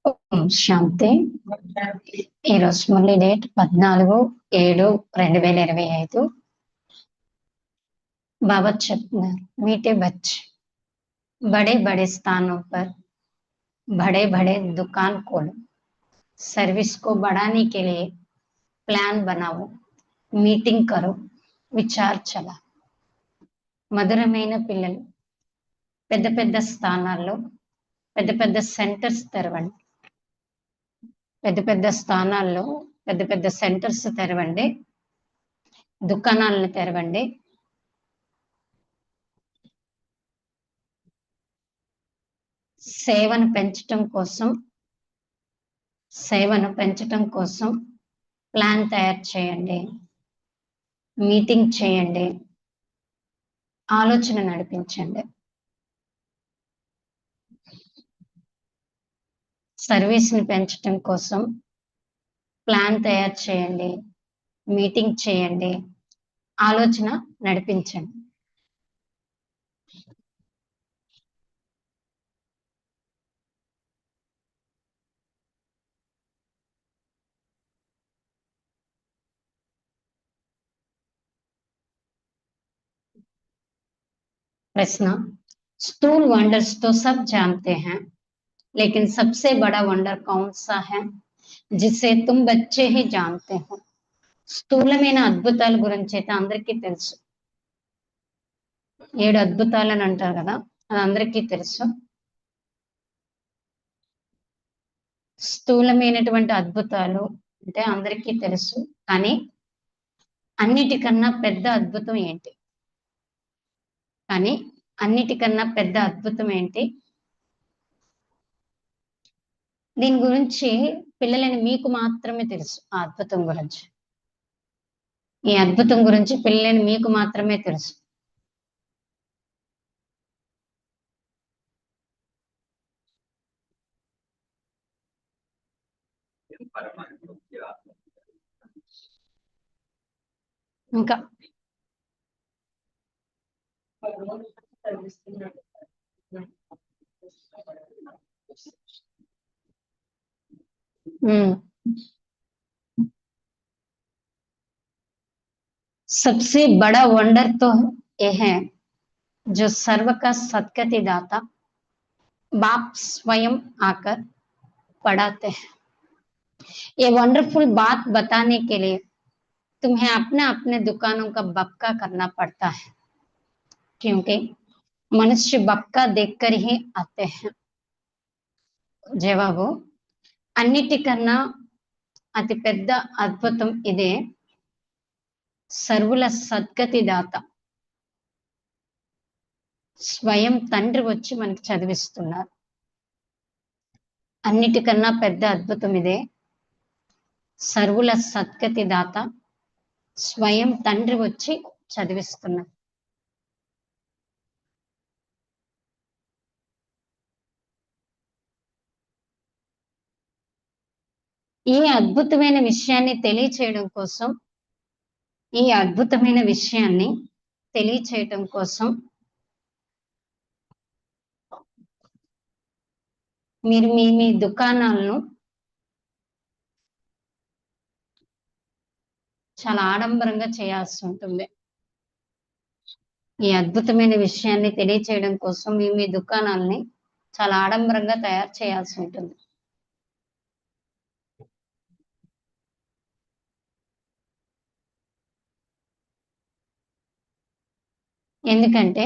ఓం శాంతి. ఈరోజు మురళి డేట్ 14/7/2025. बाबा చెప్తున్నారు, मीठे बच्चे बड़े बड़े स्थानों पर बड़े बड़े दुकान खोलो, सर्विस को बढ़ाने के लिए प्लान बनाओ, मीटिंग करो, విచార్ చలా. మధురమైన పిల్లలు, పెద్ద పెద్ద స్థానాల్లో పెద్ద పెద్ద సెంటర్స్ తెరవండి. పెద్ద పెద్ద స్థానాల్లో పెద్ద పెద్ద సెంటర్స్ తెరవండి, దుకాణాలను తెరవండి. సేవను పెంచటం కోసం ప్లాన్ తయారు చేయండి, మీటింగ్ చేయండి, ఆలోచన నడిపించండి. సర్వీస్ని పెంచటం కోసం ప్లాన్ తయారు చేయండి, మీటింగ్ చేయండి, ఆలోచన నడిపించండి. प्रश्न, स्थूल वंडर्स तो सब जानते हैं, लेकिन सबसे बड़ा वंडर कौन सा है जिसे तुम बच्चे ही जानते हो? స్థూలమైన అద్భుతాల గురించి అయితే అందరికీ తెలుసు. 7 అద్భుతాలని అంటారు కదా, అది అందరికీ తెలుసు. స్థూలమైనటువంటి అద్భుతాలు అంటే అందరికీ తెలుసు, కానీ అన్నిటికన్నా పెద్ద అద్భుతం ఏంటి? దీని గురించి పిల్లలని మీకు మాత్రమే తెలుసు. ఆ అద్భుతం గురించి, ఈ అద్భుతం గురించి పిల్లలని మీకు మాత్రమే తెలుసు. ఇంకా सबसे बड़ा वंडर तो ये है जो सर्व का सदगति दाता बाप स्वयं आकर पढ़ाते हैं. ये वंडरफुल बात बताने के लिए तुम्हें अपने अपने दुकानों का बपका करना पड़ता है, क्योंकि मनुष्य बपका देखकर ही आते हैं. జవాబు, అన్నిటికన్నా అతి పెద్ద అద్భుతం ఇదే. సర్వుల సద్గతి దాత స్వయం తండ్రి వచ్చి మనకి చదివిస్తున్నారు. అన్నిటికన్నా పెద్ద అద్భుతం ఇదే. సర్వుల సద్గతి దాత స్వయం తండ్రి వచ్చి చదివిస్తున్నారు. ఈ అద్భుతమైన విషయాన్ని తెలియచేయటం కోసం మీరు మీ దుకాణాలను చాలా ఆడంబరంగా చేయాల్సి ఉంటుంది. ఈ అద్భుతమైన విషయాన్ని తెలియచేయడం కోసం మీ దుకాణాలని చాలా ఆడంబరంగా తయారు చేయాల్సి ఉంటుంది. ఎందుకంటే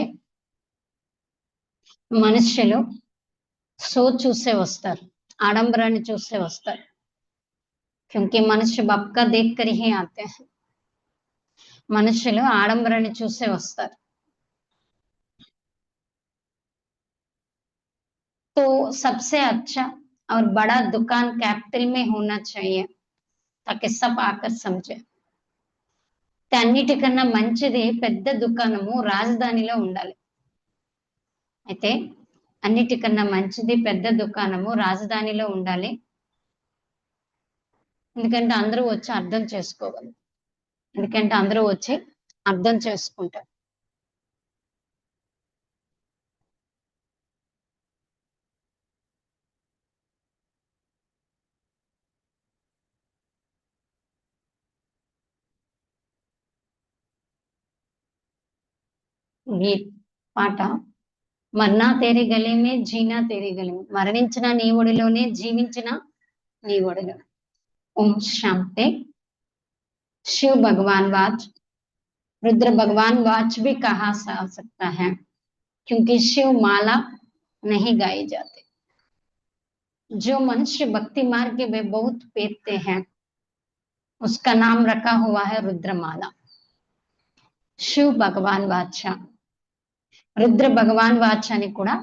మనుష్యులు షో చూసే వస్తారు, ఆడంబరాన్ని చూసే వస్తారు. क्योंकि మనుష్య బప్కా దేఖ్కర్ హీ ఆతే హై. మనుష్యులు ఆడంబరాన్ని చూసే వస్తారు. तो सबसे अच्छा और बड़ा दुकान कैपिटल में होना चाहिए ताकि सब आकर समझे. అన్నిటికన్నా మంచిది పెద్ద దుకాణము రాజధానిలో ఉండాలి. అయితే అన్నిటికన్నా మంచిది పెద్ద దుకాణము రాజధానిలో ఉండాలి, ఎందుకంటే అందరూ వచ్చి అర్థం చేసుకుంటారు. గీత్ పాట మర్నా తేరే గలే మే జీనా తేరే గలే మే, మరణించిన నీ ఒడిలోనే జీవించిన నీ ఒడిలో. ఓం శాంతి. शिव भगवान वाच, रुद्र भगवान वाच भी कहा जा सकता है क्योंकि शिव माला नहीं गाए जाते। जो मनुष्य भक्ति मार्ग में बहुत पेते हैं उसका नाम रखा हुआ है रुद्रमाला। शिव भगवान वाचा, రుద్ర భగవాన్ వాచ్ అని కూడా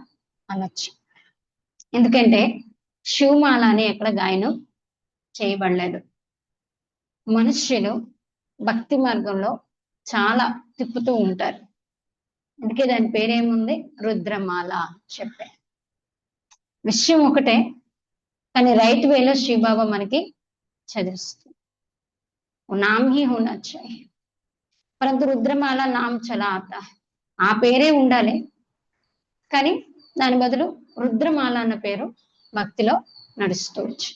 అనొచ్చు. ఎందుకంటే శివమాల అని ఎక్కడ గాయనం చేయబడలేదు. మనుష్యులు భక్తి మార్గంలో చాలా తిప్పుతూ ఉంటారు, అందుకే దాని పేరేముంది, రుద్రమాల. చెప్పే విషయం ఒకటే, కానీ రైట్ వేలో శివబాబా మనకి చదివిస్తుంది. నామ్ హీ హోనా చాహియే పరంతు రుద్రమాల నామ్ చలా ఆతా హై, ఆ పేరే ఉండాలి కానీ దాని బదులు రుద్రమాల అన్న పేరు భక్తిలో నడుస్తూ వచ్చు.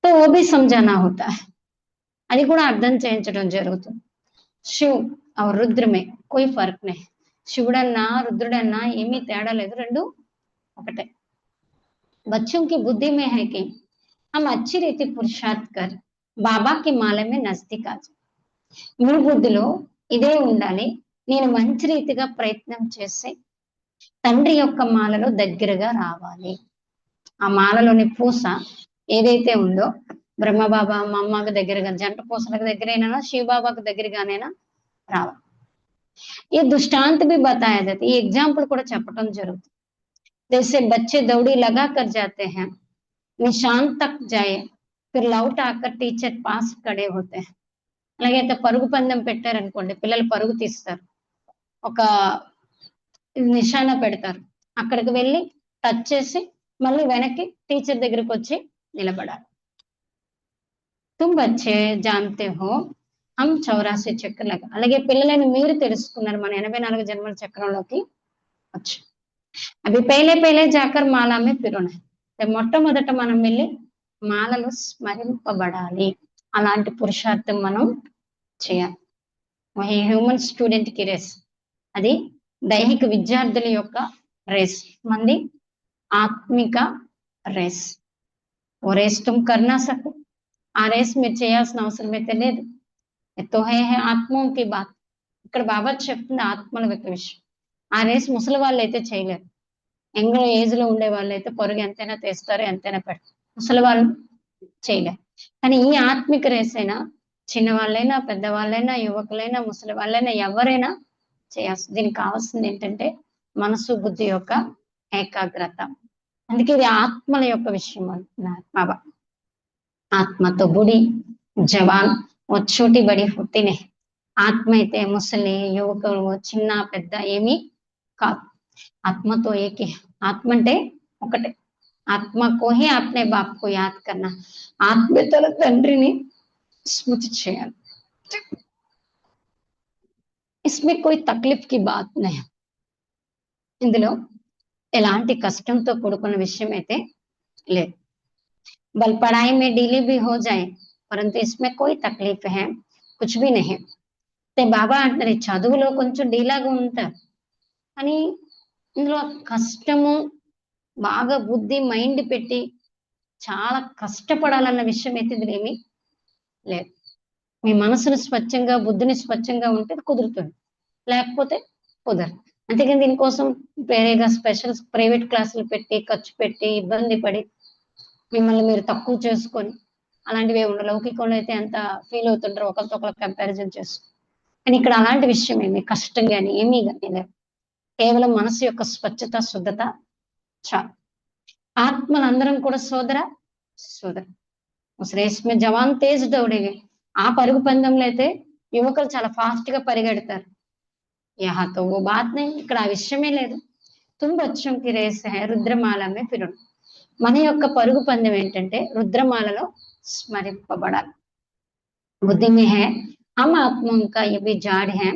తో ఓ భీ సమझाना होता है, అది కూడా అర్థం చేయించడం జరుగుతుంది. శివ్ और रुद्र में कोई फर्क नहीं, శివుడన్నా రుద్రుడన్నా ఏమీ తేడా లేదు, రెండు ఒకటే. बच्चों की बुद्धि में है कि हम अच्छी रीति पुरुषार्थ कर बाबा की माला में नजदीक आ जाए. మీ బుద్ధిలో ఇదే ఉండాలి, నేను మంచి రీతిగా ప్రయత్నం చేసి తండ్రి యొక్క మాలలో దగ్గరగా రావాలి. ఆ మాలలోని పూస ఏదైతే ఉందో బ్రహ్మబాబా మా అమ్మకు దగ్గరగా, జంట పూసలకు దగ్గరైనా శివబాబాకు దగ్గరగానైనా రావాలి. ఈ దృష్టాంత भी बताया जाता है, ఈ ఎగ్జాంపుల్ కూడా చెప్పడం జరుగుతుంది. जैसे बच्चे दौड़ी लगा कर जाते हैं, निशान तक जाए फिर लौट आकर टीचर पास खड़े होते हैं. అలాగైతే పరుగు పందెం పెట్టారనుకోండి, పిల్లలు పరుగు తీస్తారు, ఒక నిశాన పెడతారు, అక్కడికి వెళ్ళి టచ్ చేసి మళ్ళీ వెనక్కి టీచర్ దగ్గరికి వచ్చి నిలబడాలి. తుమ్ బచ్చే జాన్తే హో హమ్ 84 చక్ర లగా. అలాగే పిల్లలని మీరు తెలుసుకున్నారు, మన 84 జన్మల చక్రంలోకి వచ్చి. అవి పైలే పైలే జాకర్ మాలామే పిరునే, మొట్టమొదట మనం వెళ్ళి మాలలో స్మరింపబడాలి. అలాంటి పురుషార్థం మనం చేయాలి. హ్యూమన్ స్టూడెంట్ కి రేస్, అది దైహిక విద్యార్థుల యొక్క రేస్, మంది ఆత్మిక రేస్. ఓ రేస్ తుమ్ కర్నా సకు, ఆ రేస్ మీరు చేయాల్సిన అవసరం అయితే లేదు. తో హే ఆత్మకి బాత్, ఇక్కడ బాబా చెప్తుంది ఆత్మల యొక్క విషయం. ఆ రేస్ ముసలి వాళ్ళు అయితే చేయలేరు, యంగ్ ఏజ్ లో ఉండే వాళ్ళు అయితే పరుగు ఎంతైనా తీస్తారు, ఎంతైనా పెడతారు, ముసలి వాళ్ళు చేయలేరు. కానీ ఈ ఆత్మిక రేస్ అయినా చిన్నవాళ్ళైనా పెద్దవాళ్ళైనా యువకులైనా ముసలి వాళ్ళైనా ఎవరైనా చేయాల్సింది. దీనికి కావాల్సింది ఏంటంటే మనసు బుద్ధి యొక్క ఏకాగ్రత. అందుకే ఇది ఆత్మల యొక్క విషయం అంటున్నారు బాబా. ఆత్మతో బుడి జవాన్ ఓ చోటి బడి హుట్టినే, ఆత్మ అయితే ముసలి యువకులు చిన్న పెద్ద ఏమీ కాదు, ఆత్మతో ఏకే. ఆత్మ అంటే ఒకటే, ఆత్మకు హీ అప్నే బాప్కు యాద్ కన్నా, ఆత్మ తన తండ్రిని స్మృతి చేయాలి. ఇస్మే కోయి తక్లీఫ్ కి బాత్ నహీ, ఇందులో ఎలాంటి కష్టంతో కూడుకున్న విషయం అయితే లేదు. బల్ పढ़ाई में डीले भी हो जाए परंतु इसमें कोई तकलीफ है कुछ भी नहीं. బాబా అంటారు చదువులో కొంచెం డీలాగా ఉంటారు కానీ ఇందులో కష్టము, బాగా బుద్ధి మైండ్ పెట్టి చాలా కష్టపడాలన్న విషయం అయితే ఇందులో ఏమీ లేదు. మీ మనసును స్వచ్ఛంగా బుద్ధిని స్వచ్ఛంగా ఉంటే కుదురుతుంది, లేకపోతే కుదరదు. అంతేకాని దీనికోసం వేరేగా స్పెషల్ ప్రైవేట్ క్లాసులు పెట్టి ఖర్చు పెట్టి ఇబ్బంది పడి మిమ్మల్ని మీరు తక్కువ చేసుకొని అలాంటివి ఉండవు. లౌకికంలో అయితే ఎంత ఫీల్ అవుతుంటారో ఒకరితో ఒకరు కంపారిజన్ చేసుకుని. కానీ ఇక్కడ అలాంటి విషయం ఏమి కష్టం కానీ ఏమీ కానీ లేదు, కేవలం మనసు యొక్క స్వచ్ఛత శుద్ధత చాలు. ఆత్మలందరం కూడా సోదర సోదర శ్రేష్ఠ జవాన్ తేజ్ దౌడేవి, ఆ పరుగు పందెంలో అయితే యువకులు చాలా ఫాస్ట్ గా పరిగెడతారు. యహాతో ఓ బాత్ నే, ఇక్కడ ఆ విషయమే లేదు. తుమ్ బచ్చోం కి రేస్ హై రుద్రమాల మే ఫిరున్, మన యొక్క పరుగు పందెం ఏంటంటే రుద్రమాలలో స్మరింపబడాలి. बुद्धि में है हम आत्माओं का ये भी जाड़ है,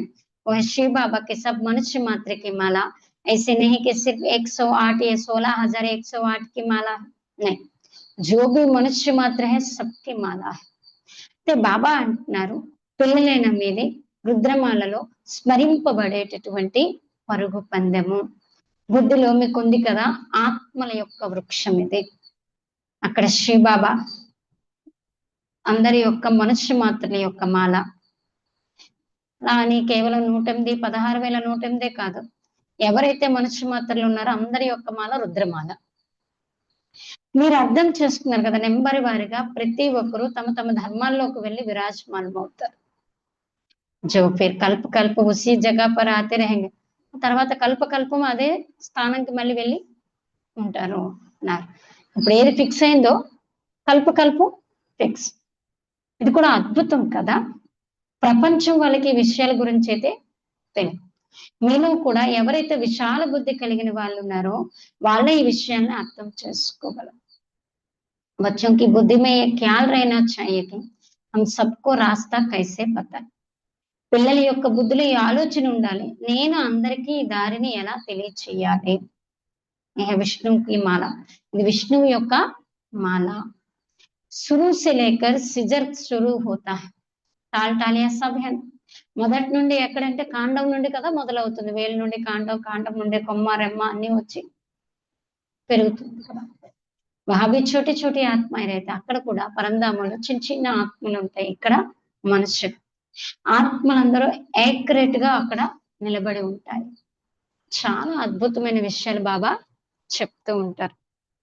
वह शिव बाबा के सब मनुष्य मात्र की माला, ऐसे नहीं कि सिर्फ 108 या 16,108 की माला नहीं, जो भी मनुष्य मात्र है सबकी माला है. బాబా అంటున్నారు పిల్లలైన మీది రుద్రమాలలో స్మరింపబడేటటువంటి పరుగు పందెము. బుద్ధిలో మీకుంది కదా, ఆత్మల యొక్క వృక్షం ఇది. అక్కడ శ్రీబాబా అందరి యొక్క మనుష్య మాత్రుల యొక్క మాల. అలా అని కేవలం 108, 16,108 కాదు. ఎవరైతే మనుష్య మాత్రలు ఉన్నారో అందరి యొక్క మాల రుద్రమాల. మీరు అర్థం చేసుకున్నారు కదా, నెంబర్ వారిగా ప్రతి ఒక్కరు తమ తమ ధర్మాల్లోకి వెళ్ళి విరాజమానం అవుతారు. జో ఫిర్ కల్ప కల్ప ఉసి జగహ పర్ ఆతే రహెంగే. తర్వాత కల్ప కల్పం అదే స్థానంకి మళ్ళీ వెళ్ళి ఉంటారు అన్నారు. ఇప్పుడు ఏది ఫిక్స్ అయిందో కల్ప కల్పం ఫిక్స్. ఇది కూడా అద్భుతం కదా. ప్రపంచం వాళ్ళకి ఈ విషయాల గురించి అయితే తెలియదు. మీలో కూడా ఎవరైతే విశాల బుద్ధి కలిగిన వాళ్ళు ఉన్నారో వాళ్ళే ఈ విషయాన్ని అర్థం చేసుకోగలరు. बच्चों की बुद्धि में ये ख्याल रहना चाहिए कि हम सबको रास्ता कैसे पता. పిల్లల యొక్క బుద్ధిలో ఈ ఆలోచన ఉండాలి, నేను అందరికీ ఈ దారిని ఎలా తెలియచేయాలి. విష్ణుకి మాల, ఇది విష్ణువు యొక్క మాల. शुरू से लेकर सिजर शुरू होता है. టాల్టాలియా సబ్ హై. మొదటి నుండి ఎక్కడంటే కాండం నుండి కదా మొదలవుతుంది. వేలు నుండి కాండం, కాండం నుండి కొమ్మ, రెమ్మ అన్ని వచ్చి పెరుగుతుంది కదా. వహాబీ చోటి చోటి ఆత్మ అయితే అక్కడ కూడా పరంధామంలో చిన్న చిన్న ఆత్మలు ఉంటాయి. ఇక్కడ మనుష్యులు ఆత్మలందరూ యాక్యురేట్ గా అక్కడ నిలబడి ఉంటాయి. చాలా అద్భుతమైన విషయాలు బాబా చెప్తూ ఉంటారు.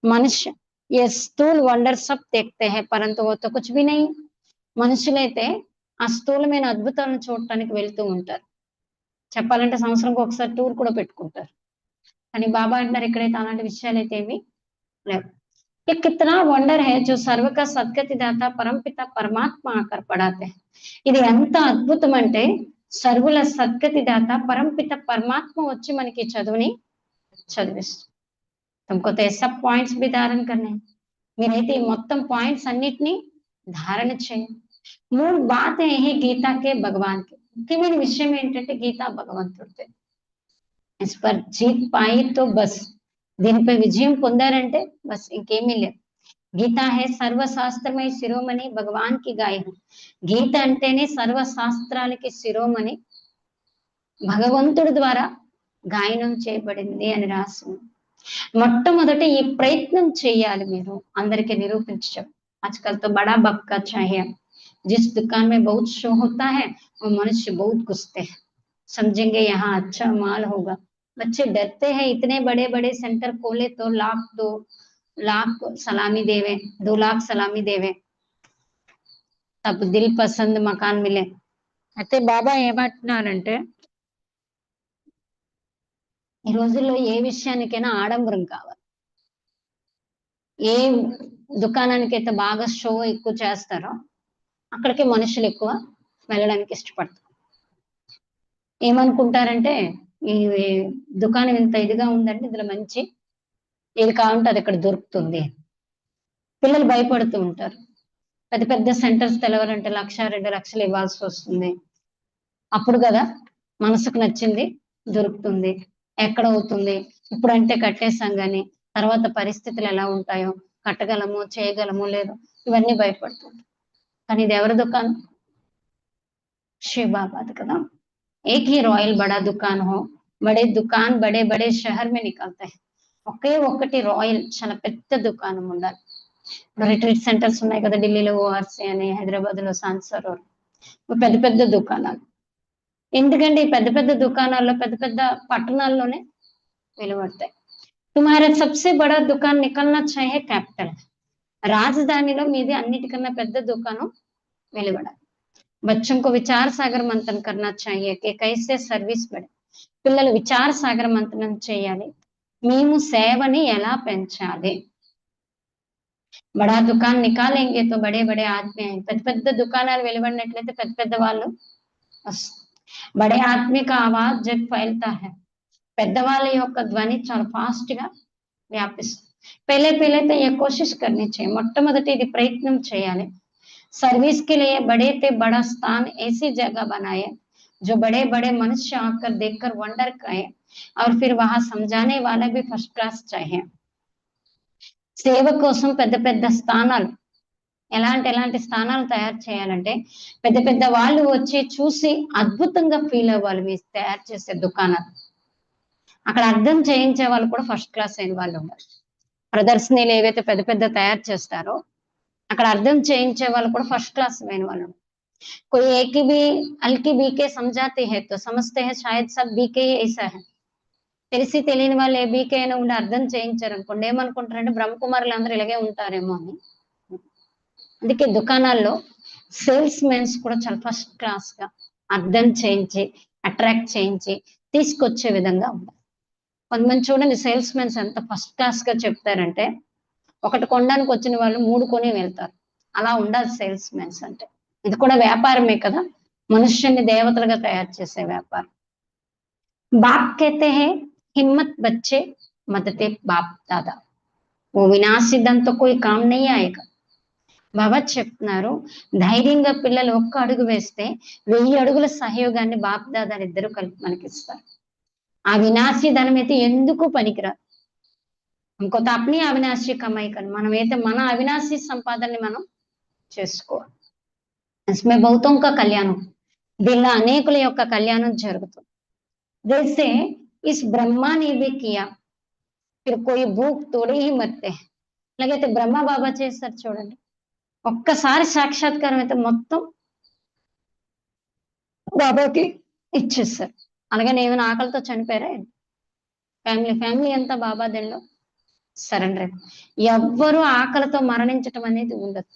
మనుష్య ఏ స్థూల్ వండర్ సబ్ దేఖ్తే హై పరంతు వో తో కుచ్ భీ నహీ. మనుషులైతే ఆ స్థూలమైన అద్భుతాలను చూడటానికి వెళ్తూ ఉంటారు. చెప్పాలంటే సంవత్సరంకి ఒకసారి టూర్ కూడా పెట్టుకుంటారు. కానీ బాబా అంటున్నారు ఇక్కడైతే అలాంటి విషయాలు అయితే ఏమి లేవు. ये कितना వండర్ है जो सर्व का सद्गति दाता परमपिత పరమాత్మ ఆకర్ పడాతే. ఇది ఎంత అద్భుతం అంటే సర్వుల సద్గతి దాత పరంపిత పరమాత్మ వచ్చి మనకి చదువుని చదివిస్తుంది. तुमको तो ऐसा పాయింట్స్ भी धारण करने. మీరైతే ఈ మొత్తం పాయింట్స్ అన్నిటినీ ధారణ చేయండి. మూడు బాత్ ఏ గీతాకే భగవాన్కి. ముఖ్యమైన విషయం ఏంటంటే గీతా భగవంతుడితే. ఇస్ పర్ జీత్ పాయి తో బస్, దీనిపై విజయం పొందారంటే బస్ ఇంకేమీ లేదు. గీత హే సర్వశాస్త్రమై శిరోమణి భగవాన్ కి గాయం. గీత అంటేనే సర్వశాస్త్రాలకి శిరోమణి, భగవంతుడి ద్వారా గాయనం చేయబడింది అని రాసింది. మొట్టమొదట ఈ ప్రయత్నం చేయాలి మీరు అందరికీ నిరూపించడం. आजकल तो बड़ा बक्का चाहिए. जिस दुकान में बहुत शो होता है वो मनुष्य बहुत घुसते हैं, समझेंगे यहाँ अच्छा माल होगा. बच्चे डरते हैं, इतने बड़े बड़े सेंटर खोले तो लाख सलामी देवे, 2 लाख सलामी देवे तब दिल पसंद मकान मिले. అయితే బాబా ఏమంటున్నారంటే ఈ రోజుల్లో ఏ విషయానికైనా ఆడంబరం కావాలి. ఏ దుకాణానికైతే బాగా షో ఎక్కువ చేస్తారో అక్కడికి మనుషులు ఎక్కువ వెళ్ళడానికి ఇష్టపడతారు. ఏమనుకుంటారంటే ఈ దుకాణం ఇంత ఇదిగా ఉందంటే ఇందులో మంచి ఏది కావాలంటే అది ఇక్కడ దొరుకుతుంది. పిల్లలు భయపడుతూ ఉంటారు. పెద్ద పెద్ద సెంటర్స్ తెలవాలంటే 1,00,000, 2 లక్షలు ఇవ్వాల్సి వస్తుంది. అప్పుడు కదా మనసుకు నచ్చింది దొరుకుతుంది. ఎక్కడ అవుతుంది ఇప్పుడు అంటే కట్టేసాం కానీ తర్వాత పరిస్థితులు ఎలా ఉంటాయో, కట్టగలమో చేయగలమో లేదో ఇవన్నీ భయపడుతుంటారు. కానీ ఇది ఎవరి దుకాణం? शिव बाबा కదా. एक ही रॉयल बड़ा दुकान हो, बड़े दुकान बड़े बड़े शहर में निकलते हैं. ఒకే ఒకటి రాయల్ చాలా పెద్ద దుకాణం ఉండాలి. రిట్రీట్ సెంటర్స్ ఉన్నాయి కదా, ఢిల్లీలో ఓఆర్సీ అని, హైదరాబాద్ లో సాన్సరోవర్, పెద్ద పెద్ద దుకాణాలు. ఎందుకంటే ఈ పెద్ద పెద్ద దుకాణాల్లో పెద్ద పెద్ద పట్టణాల్లోనే వెలువడతాయి. తుమారా సబ్సే బడా దుకాన్ నికల్నా చాహే క్యాపిటల్. రాజధానిలో మీది అన్నిటికన్నా పెద్ద దుకాణం వెలువడాలి. बच्चों को विचार सागर मंथन करना चाहिए कि कैसे सर्विस बढ़े. పిల్లలు విచార సాగర మంథనం చేయాలి, మేము సేవని ఎలా పెంచాలి. బడా దుకాన్ నికాలేంగే తో బడే బడే ఆద్మీ. పెద్ద పెద్ద దుకాణాలు వెలువడినట్లయితే పెద్ద పెద్ద వాళ్ళు బడే ఆద్మీ కా ఆవాజ్ జగ్ ఫైల్తా హై. పెద్దవాళ్ళ యొక్క ధ్వని చాలా ఫాస్ట్ గా వ్యాపిస్తుంది. పెళ్ళైతే ఏ కోషిష్ కర్నీ చేయాలి. మొట్టమొదటి ఇది ప్రయత్నం చేయాలి. सर्विस के लिए बड़े से बड़ा स्थान ऐसी जगह बनाए जो बड़े बड़े मनुष्य आकर देखकर वंडर करें और फिर वहां समझाने वाला भी फर्स्ट क्लास चाहिए. సేవ కోసం పెద్ద పెద్ద స్థానాలు ఎలాంటి స్థానాలు తయారు చేయాలంటే పెద్ద పెద్ద వాళ్ళు వచ్చి చూసి అద్భుతంగా ఫీల్ అవ్వాలి మీరు తయారు చేసే దుకాణాలు. అక్కడ అర్థం చేయించే వాళ్ళు కూడా ఫస్ట్ క్లాస్ అయిన వాళ్ళు ఉండాలి. ప్రదర్శనీలు ఏవైతే పెద్ద పెద్ద తయారు చేస్తారో అక్కడ అర్థం చేయించే వాళ్ళు కూడా ఫస్ట్ క్లాస్ అయిన వాళ్ళు. कोई एक ही भी हल्की बीके समझाते हैं तो समझते हैं शायद सब बीके ही ऐसा है. తెలిసి తెలియని వాళ్ళు ఏ బీకే అయినా ఉండి అర్థం చేయించారనుకోండి ఏమనుకుంటారంటే బ్రహ్మకుమారులు అందరూ ఇలాగే ఉంటారేమో అని. అందుకే దుకాణాల్లో సేల్స్ మెన్స్ కూడా చాలా ఫస్ట్ క్లాస్ గా అర్థం చేయించి అట్రాక్ట్ చేయించి తీసుకొచ్చే విధంగా ఉండాలి. కొంతమంది చూడండి సేల్స్ మెన్స్ ఎంత ఫస్ట్ క్లాస్ గా చెప్తారంటే ఒకటి కొనడానికి వచ్చిన వాళ్ళు 3 కొని వెళ్తారు. అలా ఉండాలి సేల్స్ మెన్స్ అంటే. ఇది కూడా వ్యాపారమే కదా, మనుష్యుల్ని దేవతలుగా తయారు చేసే వ్యాపారం. బాప్ कहते हैं हिम्मत बच्चे मदते बाप दादा वो विनाशी धन तो कोई काम नहीं आएगा. బాబా చెప్తున్నారు ధైర్యంగా పిల్లలు ఒక్క అడుగు వేస్తే 1000 అడుగుల సహయోగాన్ని బాప్ దాదాలు ఇద్దరు కలిపి మనకిస్తారు. ఆ వినాశీ ధనం అయితే ఎందుకు పనికిరాదు. ఇంకొక అప్ని అవినాశీ కమాయి కానీ మనమైతే మన అవినాశీ సంపాదనని మనం చేసుకోవాలి. इसमें बहुतों का कल्याण దీనిలో అనేకుల యొక్క కళ్యాణం జరుగుతుంది. जैसे इस ब्रह्मा ने भी किया फिर कोई भूख थोड़ी ही मरते हैं. అలాగైతే బ్రహ్మ బాబా చేశారు చూడండి. ఒక్కసారి సాక్షాత్కారం అయితే మొత్తం బాబాకి ఇచ్చేస్తారు. అలాగని ఏమైనా ఆకలితో చనిపోయారా? ఫ్యామిలీ అంతా బాబా దీనిలో సరెండర్. ఎవ్వరూ ఆకలితో మరణించటం అనేది ఉండదు.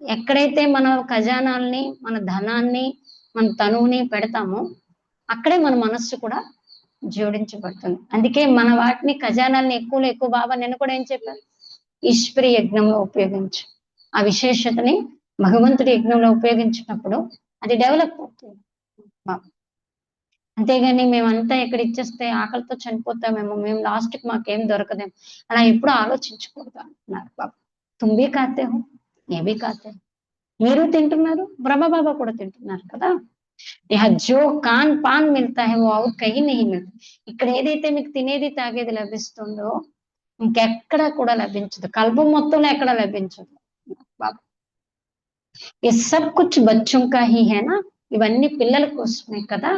ఎక్కడైతే మన ఖజానాల్ని మన ధనాన్ని మన తనువుని పెడతామో అక్కడే మన మనస్సు కూడా జోడించబడుతుంది. అందుకే మన వాటిని ఖజానాల్ని ఎక్కువ బాబా నిన్న కూడా ఏం చెప్పారు, ఈశ్వరి యజ్ఞంలో ఉపయోగించు. ఆ విశేషతని భగవంతుడి యజ్ఞంలో ఉపయోగించినప్పుడు అది డెవలప్ అవుతుంది. అంతేగాని మేమంతా ఎక్కడ ఇచ్చేస్తే ఆకలితో చనిపోతామేమో, మేము లాస్ట్కి మాకేం దొరకదేమో అలా ఎప్పుడు ఆలోచించకూడదు అంటున్నారు బాబా. తుంబి కాతే హో ఏవి కాతే, మీరు తింటున్నారు, బ్రహ్మబాబా కూడా తింటున్నారు కదా. జో కాన్ పాన్ మిల్తా హై వో ఔర్ కహీ నహీ మిల్తా. ఇక్కడ ఏదైతే మీకు తినేది తాగేది లభిస్తుందో ఇంకెక్కడ కూడా లభించదు, కల్పం మొత్తంలో ఎక్కడ లభించదు బాబా. ये सब कुछ बच्चों का ही है ना, ఇవన్నీ పిల్లల కోసమే కదా.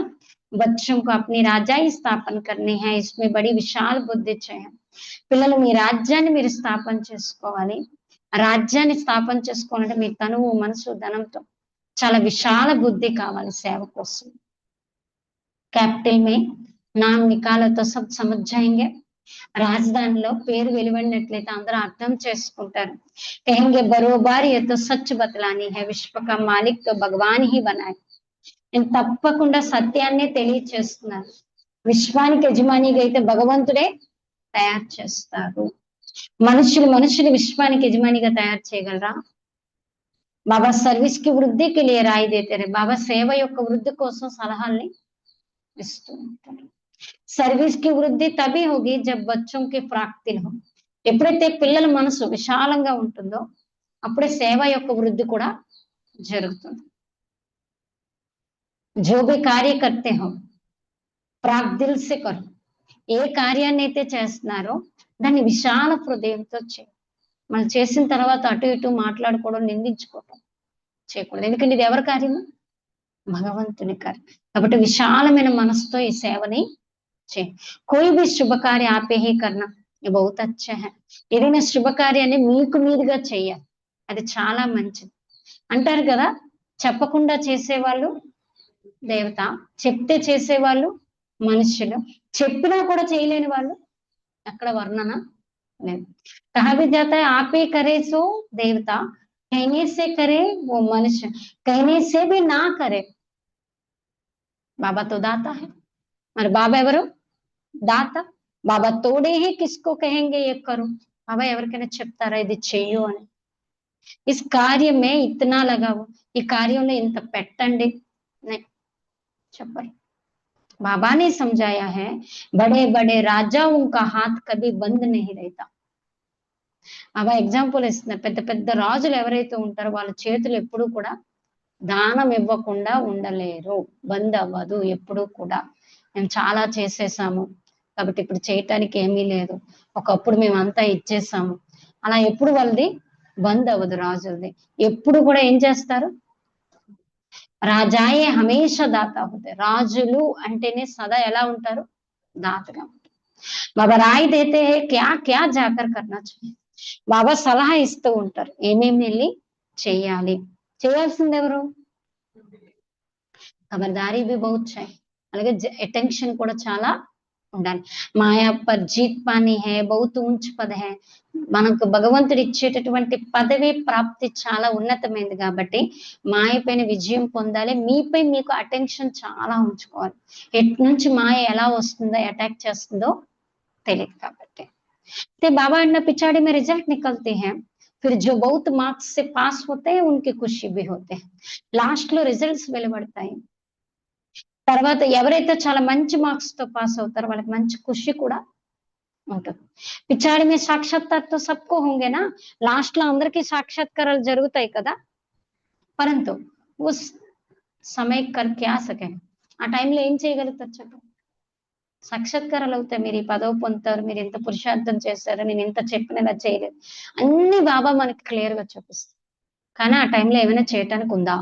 बच्चों को अपनी రాజ్యాన్ని స్థాపన करनी है, इसमें बड़ी विशाल बुद्धि चाहिए. పిల్లలు మీ రాజ్యాన్ని మీరు స్థాపన చేసుకోవాలి. రాజ్యాన్ని స్థాపన చేసుకోవాలంటే మీ తనువు మనసు ధనంతో చాలా విశాల బుద్ధి కావాలి సేవ కోసం. कैपिटल में नाम निकालो तो सब समझ जाएंगे. రాజధానిలో పేరు వెలువడినట్లయితే అందరూ అర్థం చేసుకుంటారు. कहेंगे बरोबर ये तो सच बतलानी है, विश्व का मालिक तो भगवान ही बनाए. నేను తప్పకుండా సత్యాన్నే తెలియచేస్తున్నాను. విశ్వానికి యజమానిగా అయితే భగవంతుడే తయారు చేస్తారు. మనుషులు విశ్వానికి యజమానిగా తయారు చేయగలరా? బాబా సర్వీస్ కి వృద్ధికి लिए राय देते रहे. బాబా సేవ యొక్క వృద్ధి కోసం సలహాల్ని ఇస్తూ ఉంటారు. సర్వీస్ కి వృద్ధి తబీ హోగి జబ్ బచ్చోं की ప్రాప్తి हो. ఎప్పుడైతే పిల్లల మనసు విశాలంగా ఉంటుందో అప్పుడే సేవ యొక్క వృద్ధి కూడా జరుగుతుంది. जो भी कार्य करते हो प्राक दिल से करो. ఏ కార్యాన్ని అయితే చేస్తున్నారో దాన్ని విశాల హృదయంతో చేయండి. మనం చేసిన తర్వాత అటు ఇటు మాట్లాడుకోవడం నిందించుకోవడం చేయకూడదు. ఎందుకంటే ఇది ఎవరి కార్యము? భగవంతుని కార్యం. కాబట్టి విశాలమైన మనసుతో ఈ సేవని చేయండి. कोई भी शुभ कार्य आपे ही करना ये बहुत अच्छा है. ఏదైనా శుభకార్యాన్ని మీకు మీదుగా చేయాలి, అది చాలా మంచిది. అంటారు కదా, చెప్పకుండా చేసేవాళ్ళు దేవత, చెప్తే చేసేవాళ్ళు మనుషులు, చెప్పినా కూడా చేయలేని వాళ్ళు ఎక్కడ వర్ణన లేదు. कहा भी जाता है आप ही करे सो देवता, कहने से करे वो मनुष्य, कहने से भी ना करे. बाबा तो दाता है. మరి బాబా ఎవరు? దాత. బాబా తోడే హే కిస్కో కహెంగే ये करो. బాబా ఎవరికైనా చెప్తారా ఇది చెయ్యు అని? ఇస్ కార్యమే ఇతనా లగావు, ఈ కార్యంలో ఇంత పెట్టండి చెప్పరు. बाबा ने समझाया है बड़े बड़े राजाओं का हाथ कभी बंद नहीं रहता. బాబా ఎగ్జాంపుల్ ఇస్తున్నారు. పెద్ద పెద్ద రాజులు ఎవరైతే ఉంటారో వాళ్ళ చేతులు ఎప్పుడు కూడా దానం ఇవ్వకుండా ఉండలేరు, బంద్ అవ్వదు ఎప్పుడు కూడా. మేము చాలా చేసేసాము కాబట్టి ఇప్పుడు చేయటానికి ఏమీ లేదు, ఒకప్పుడు మేము అంతా ఇచ్చేసాము, అలా ఎప్పుడు వాళ్ళది బంద్ అవ్వదు రాజులది. ఎప్పుడు కూడా ఏం చేస్తారు, రాజాయే హమేష దాత అవుతాయి. రాజులు అంటేనే సదా ఎలా ఉంటారు, దాతగా ఉంటారు. బాబా రాయి దేతే హే క్యా క్యా జాకర్ కర్నా చాహియే. బాబా సలహా ఇస్తూ ఉంటారు ఏమేమి వెళ్ళి చెయ్యాలి. చేయాల్సింది ఎవరు, ఖబర్దారీ బి బహుత్ చాయి, అలాగే అటెన్షన్ కూడా చాలా ఉండాలి. మాయా పర్ జీత్ పానీ హే బహుత్ ఊంచ్ పద్ హే. మనకు భగవంతుడు ఇచ్చేటటువంటి పదవి ప్రాప్తి చాలా ఉన్నతమైనది కాబట్టి మాయ పైన విజయం పొందాలి. మీపై మీకు అటెన్షన్ చాలా ఉంచుకోవాలి. ఎటు నుంచి మాయ ఎలా వస్తుందో అటాక్ చేస్తుందో తెలియదు కాబట్టి. ते बाबा अन्ना पिछाड़ी में रिजल्ट निकलते हैं, फिर जो बहुत मार्क्स से पास होते हैं उनकी खुशी भी होते हैं. లాస్ట్ లో రిజల్ట్స్ వెలువడతాయి. తర్వాత ఎవరైతే చాలా మంచి మార్క్స్ తో పాస్ అవుతారో వాళ్ళకి మంచి ఖుషి కూడా ఉంటుంది. పిछाड़ी में साक्षात्कार तो सबको होंगे ना, లాస్ట్ లో అందరికీ సాక్షాత్కారాలు జరుగుతాయి కదా. పరంతు ఉస్ సమయ కర్ క్యా సకే, ఆ టైంలో ఏం చేయగలుగుతారు చెప్పండి. సాక్షాత్కారాలు అవుతాయి, మీరు ఈ పదవి పొందుతారు, మీరు ఎంత పురుషార్థం చేశారు, నేను ఎంత చెప్పినా ఇలా చేయలేదు, అన్ని బాబా మనకి క్లియర్ గా చూపిస్తారు. కానీ ఆ టైంలో ఏమైనా చేయటానికి ఉందా.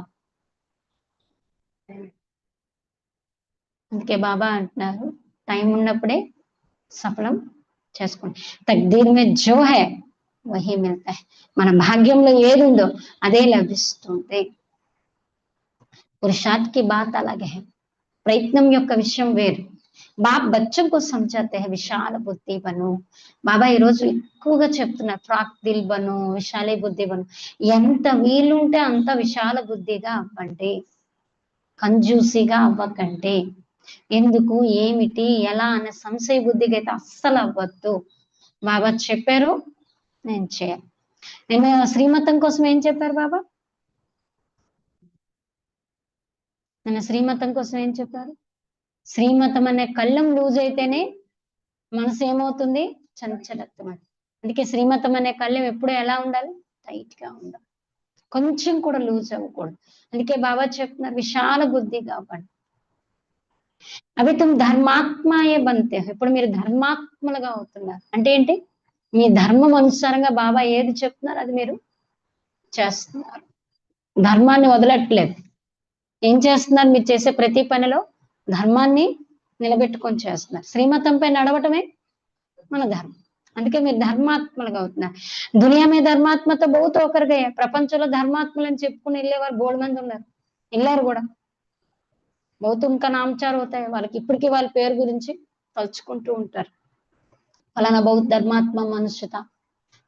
అందుకే బాబా అంటున్నారు టైం ఉన్నప్పుడే సఫలం చేసుకోండి. తక్దీర్ మే జో హై వహీ మిల్తా హై, మన భాగ్యంలో ఏది ఉందో అదే లభిస్తుంది. పురుషార్థ్ కి బాత్ అలాగే హై, ప్రయత్నం యొక్క విషయం వేరు. బాబ్ బచ్చం కో సమझाते हैं విశాల బుద్ధి బను. బాబా ఈరోజు ఎక్కువగా చెప్తున్నారు ఫ్రాక్ దిల్ బను, విశాల బుద్ధి బను. ఎంత వీలుంటే అంత విశాల బుద్ధిగా అవ్వండి, కంజూసిగా అవ్వకండి. ఎందుకు ఏమిటి ఎలా అనే సంశయ బుద్ధిగా అయితే అస్సలు అవ్వద్దు. బాబా చెప్పారు నేను చేయాలి. నేను శ్రీమతం కోసం ఏం చెప్పారు బాబా, నేను శ్రీమతం కోసం ఏం చెప్పారు, శ్రీమతం అనే కళ్ళం లూజ్ అయితేనే మనసు ఏమవుతుంది, చంచలత్వం. అందుకే శ్రీమతం అనే కళ్ళం ఎప్పుడు ఎలా ఉండాలి, టైట్ గా ఉండాలి, కొంచెం కూడా లూజ్ అవ్వకూడదు. అందుకే బాబా చెప్తున్నారు విశాల బుద్ధిగా అవ్వండి. అవి తుమ్ ధర్మాత్మయే బంతే హో, ఇప్పుడు మీరు ధర్మాత్మలుగా అవుతున్నారు. అంటే ఏంటి, మీ ధర్మం అనుసారంగా బాబా ఏది చెప్తున్నారు అది మీరు చేస్తున్నారు. ధర్మాన్ని వదలట్లేదు. ఏం చేస్తున్నారు, మీరు చేసే ప్రతి పనిలో ధర్మాన్ని నిలబెట్టుకొని చేస్తున్నారు. శ్రీమతంపై నడవటమే మన ధర్మం. అందుకే మీరు ధర్మాత్మలుగా అవుతున్నారు. దునియా మీద ధర్మాత్మతో బహుత్ ఒకరుగా ప్రపంచంలో ధర్మాత్మలని చెప్పుకుని వెళ్ళేవారు బోడు మంది ఉన్నారు, వెళ్ళారు కూడా. బహుత్ ఉన్కా నామచార్ అవుతాయి, వాళ్ళకి ఇప్పటికీ వాళ్ళ పేరు గురించి తలుచుకుంటూ ఉంటారు. ఫలానా బహుత్ ధర్మాత్మ మనుష్యత,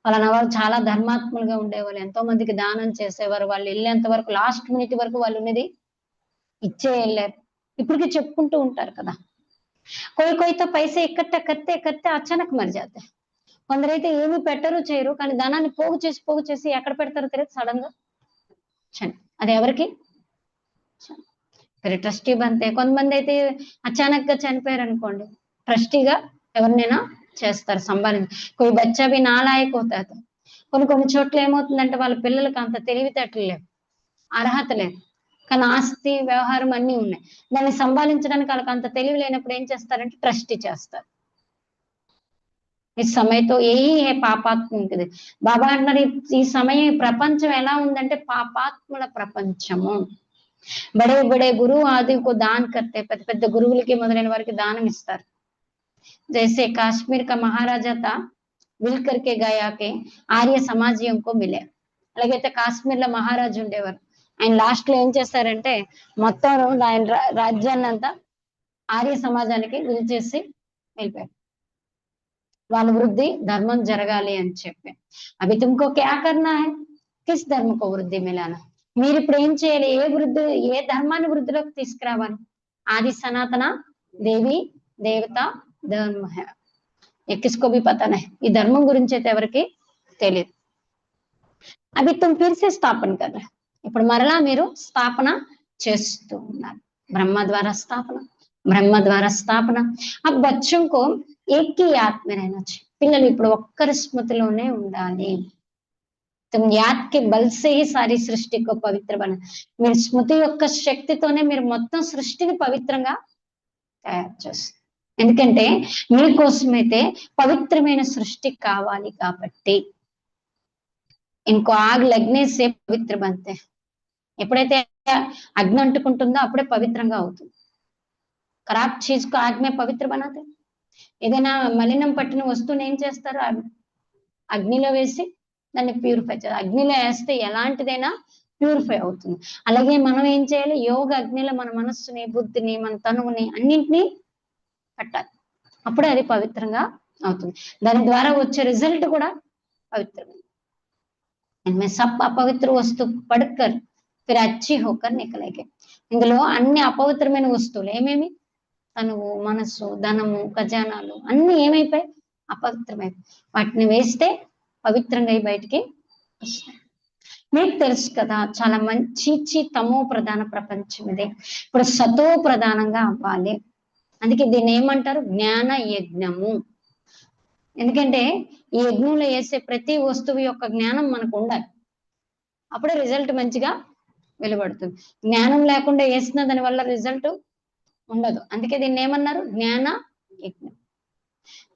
ఫలానా వాళ్ళు చాలా ధర్మాత్మలుగా ఉండేవాళ్ళు, ఎంతో మందికి దానం చేసేవారు, వాళ్ళు వెళ్ళేంత వరకు లాస్ట్ మినిట్ వరకు వాళ్ళు ఉన్నది ఇచ్చే వెళ్ళారు, ఇప్పటికీ చెప్పుకుంటూ ఉంటారు కదా. कोई कोई तो पैसे इकट्ठा करते करते अचानक मर जाते हैं. కొందరైతే ఏమి పెట్టరు చేయరు, కానీ ధనాన్ని పోగు చేసి ఎక్కడ పెడతారో తెలియదు, సడన్ గా అది ఎవరికి ట్రస్టీ బంతే. కొంతమంది అయితే అచానక్ గా చనిపోయారు అనుకోండి, ట్రస్టీగా ఎవరినైనా చేస్తారు సంపాదించి. કોઈ బచ్చా भी नालायक होता है. కొన్ని చోట్ల ఏమవుతుందంటే వాళ్ళ పిల్లలకి అంత తెలివితేటలు లేవు, అర్హత లేదు, కానీ ఆస్తి వ్యవహారం అన్ని ఉన్నాయి. దాన్ని సంపాదించడానికి వాళ్ళకి అంత తెలివి లేనప్పుడు ఏం చేస్తారంటే ట్రస్టీ చేస్తారు. ఈ సమయంతో ఏ పాపాత్మ బాబా అంటున్నారు ఈ సమయం ప్రపంచం ఎలా ఉందంటే పాపాత్ముల ప్రపంచము. బడే బడే గురువు ఆదికు దాన్ కర్తే, పెద్ద పెద్ద గురువులకి మొదలైన వారికి దానం ఇస్తారు. జైసే కాశ్మీర్ కా మహారాజా తా మిల్ కర్కే గయాకే ఆర్య సమాజంకో మిలే. అలాగైతే కాశ్మీర్ లో మహారాజు ఉండేవారు, ఆయన లాస్ట్ లో ఏం చేస్తారంటే మొత్తం ఆయన రాజ్యాన్ని అంతా ఆర్య సమాజానికి విల్ చేసి వెళ్ళిపోయారు. వాళ్ళ వృద్ధి ధర్మం జరగాలి అని చెప్పి. అవి తుమ్కో క్యా కర్నా హై, కిస్ ధర్మకో వృద్ధి మిలానా. మీరు ఇప్పుడు ఏం చేయాలి, ఏ ధర్మాన్ని వృద్ధిలోకి తీసుకురావాలి. ఆది సనాతన దేవి దేవత ధర్మ హై, కిస్కో భీ పతా నహీ. ఈ ధర్మం గురించి అయితే ఎవరికి తెలియదు. అవి తుమ్ ఫిర్సే స్థాపన కర్రా, ఇప్పుడు మరలా మీరు స్థాపన చేస్తూ ఉన్నారు. బ్రహ్మ ద్వారా స్థాపన, బ్రహ్మ ద్వారా స్థాపన. ఆ బచ్చంకో ఏకీ యాద్ మే रहना चाहिए. పిల్లలు ఇప్పుడు ఒక్కరి స్మృతిలోనే ఉండాలి. तुम याद के बल से ही सारी सृष्टि को पवित्र बना. మీరు స్మృతి యొక్క శక్తితోనే మీరు మొత్తం సృష్టిని పవిత్రంగా తయారు చేస్తారు. ఎందుకంటే మీకోసమైతే పవిత్రమైన సృష్టి కావాలి కాబట్టి. इनको आग लगने से पवित्र बनते हैं ఎప్పుడైతే అగ్ని అంటుకుంటుందో అప్పుడే పవిత్రంగా అవుతుంది ఖరాబ్ చీజ్ కు ఆగ్ మే పవిత్ర బనాతే ఏదైనా మలినం పట్టిన వస్తువుని ఏం చేస్తారు అగ్నిలో వేసి దాన్ని ప్యూరిఫై చేయాలి అగ్నిలో వేస్తే ఎలాంటిదైనా ప్యూరిఫై అవుతుంది అలాగే మనం ఏం చేయాలి యోగ అగ్నిలో మన మనస్సుని బుద్ధిని మన తనువుని అన్నింటినీ పట్టాలి అప్పుడే అది పవిత్రంగా అవుతుంది దాని ద్వారా వచ్చే రిజల్ట్ కూడా పవిత్రమే इनमें सब अपवित्र वस्तु पढ़कर फिर अच्छी होकर निकलेंगे ఇందులో అన్ని అపవిత్రమైన వస్తువులు ఏమేమి తనువు మనస్సు ధనము ఖజానాలు అన్ని ఏమైపోయి అపవిత్రమైపోయి వాటిని వేస్తే పవిత్రంగా బయటికి వస్తాయి మీకు తెలుసు కదా చాలా మంచి తమో ప్రధాన ప్రపంచం ఇది ఇప్పుడు సతో ప్రధానంగా అవ్వాలి అందుకే దీన్ని ఏమంటారు జ్ఞాన యజ్ఞము ఎందుకంటే ఈ యజ్ఞంలో వేసే ప్రతి వస్తువు యొక్క జ్ఞానం మనకు ఉండాలి అప్పుడే రిజల్ట్ మంచిగా వెలువడుతుంది జ్ఞానం లేకుండా వేసిన దాని వల్ల రిజల్ట్ ఉండదు అందుకే దీన్ని ఏమన్నారు జ్ఞాన యజ్ఞం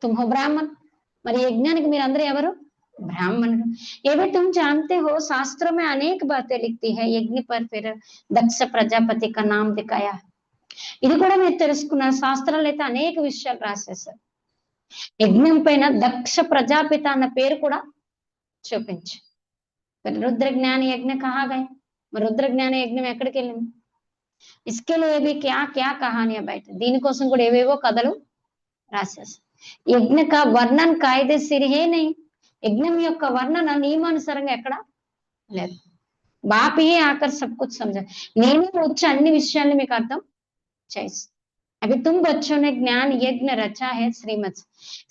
తుమ్ హో బ్రాహ్మణ్ మరి యజ్ఞానికి మీరు అందరూ ఎవరు బ్రాహ్మణుడు ఏవే तुम जानते हो शास्त्रों में अनेक बातें लिखती है यज्ञ पर फिर दक्ष प्रजापति का नाम दिखाया ఇది కూడా మీరు తెలుసుకున్నారు శాస్త్రాలు అయితే అనేక విషయాలు రాసేశారు యజ్ఞం పైన దక్ష ప్రజాపిత అన్న పేరు కూడా చూపించు रुद्र ज्ञान यज्ञ कहा गए रुद्र ज्ञान यज्ञ ఎక్కడికి వెళ్ళింది इसके लिए भी क्या क्या कहानियां బయట దీనికోసం కూడా ఏవేవో కథలు రాసేసారు యజ్ఞ का वर्णन कायदे सिर है नहीं యజ్ఞం యొక్క వర్ణన నియమానుసారంగా ఎక్కడ లేదు బాప్ ఏ ఆకర్ సబ్ కుచ్ సమझा నేనే వచ్చి అన్ని విషయాల్ని మీకు అర్థం చేసి అవి तुम बच्चों ने ज्ञान यज्ञ रचा है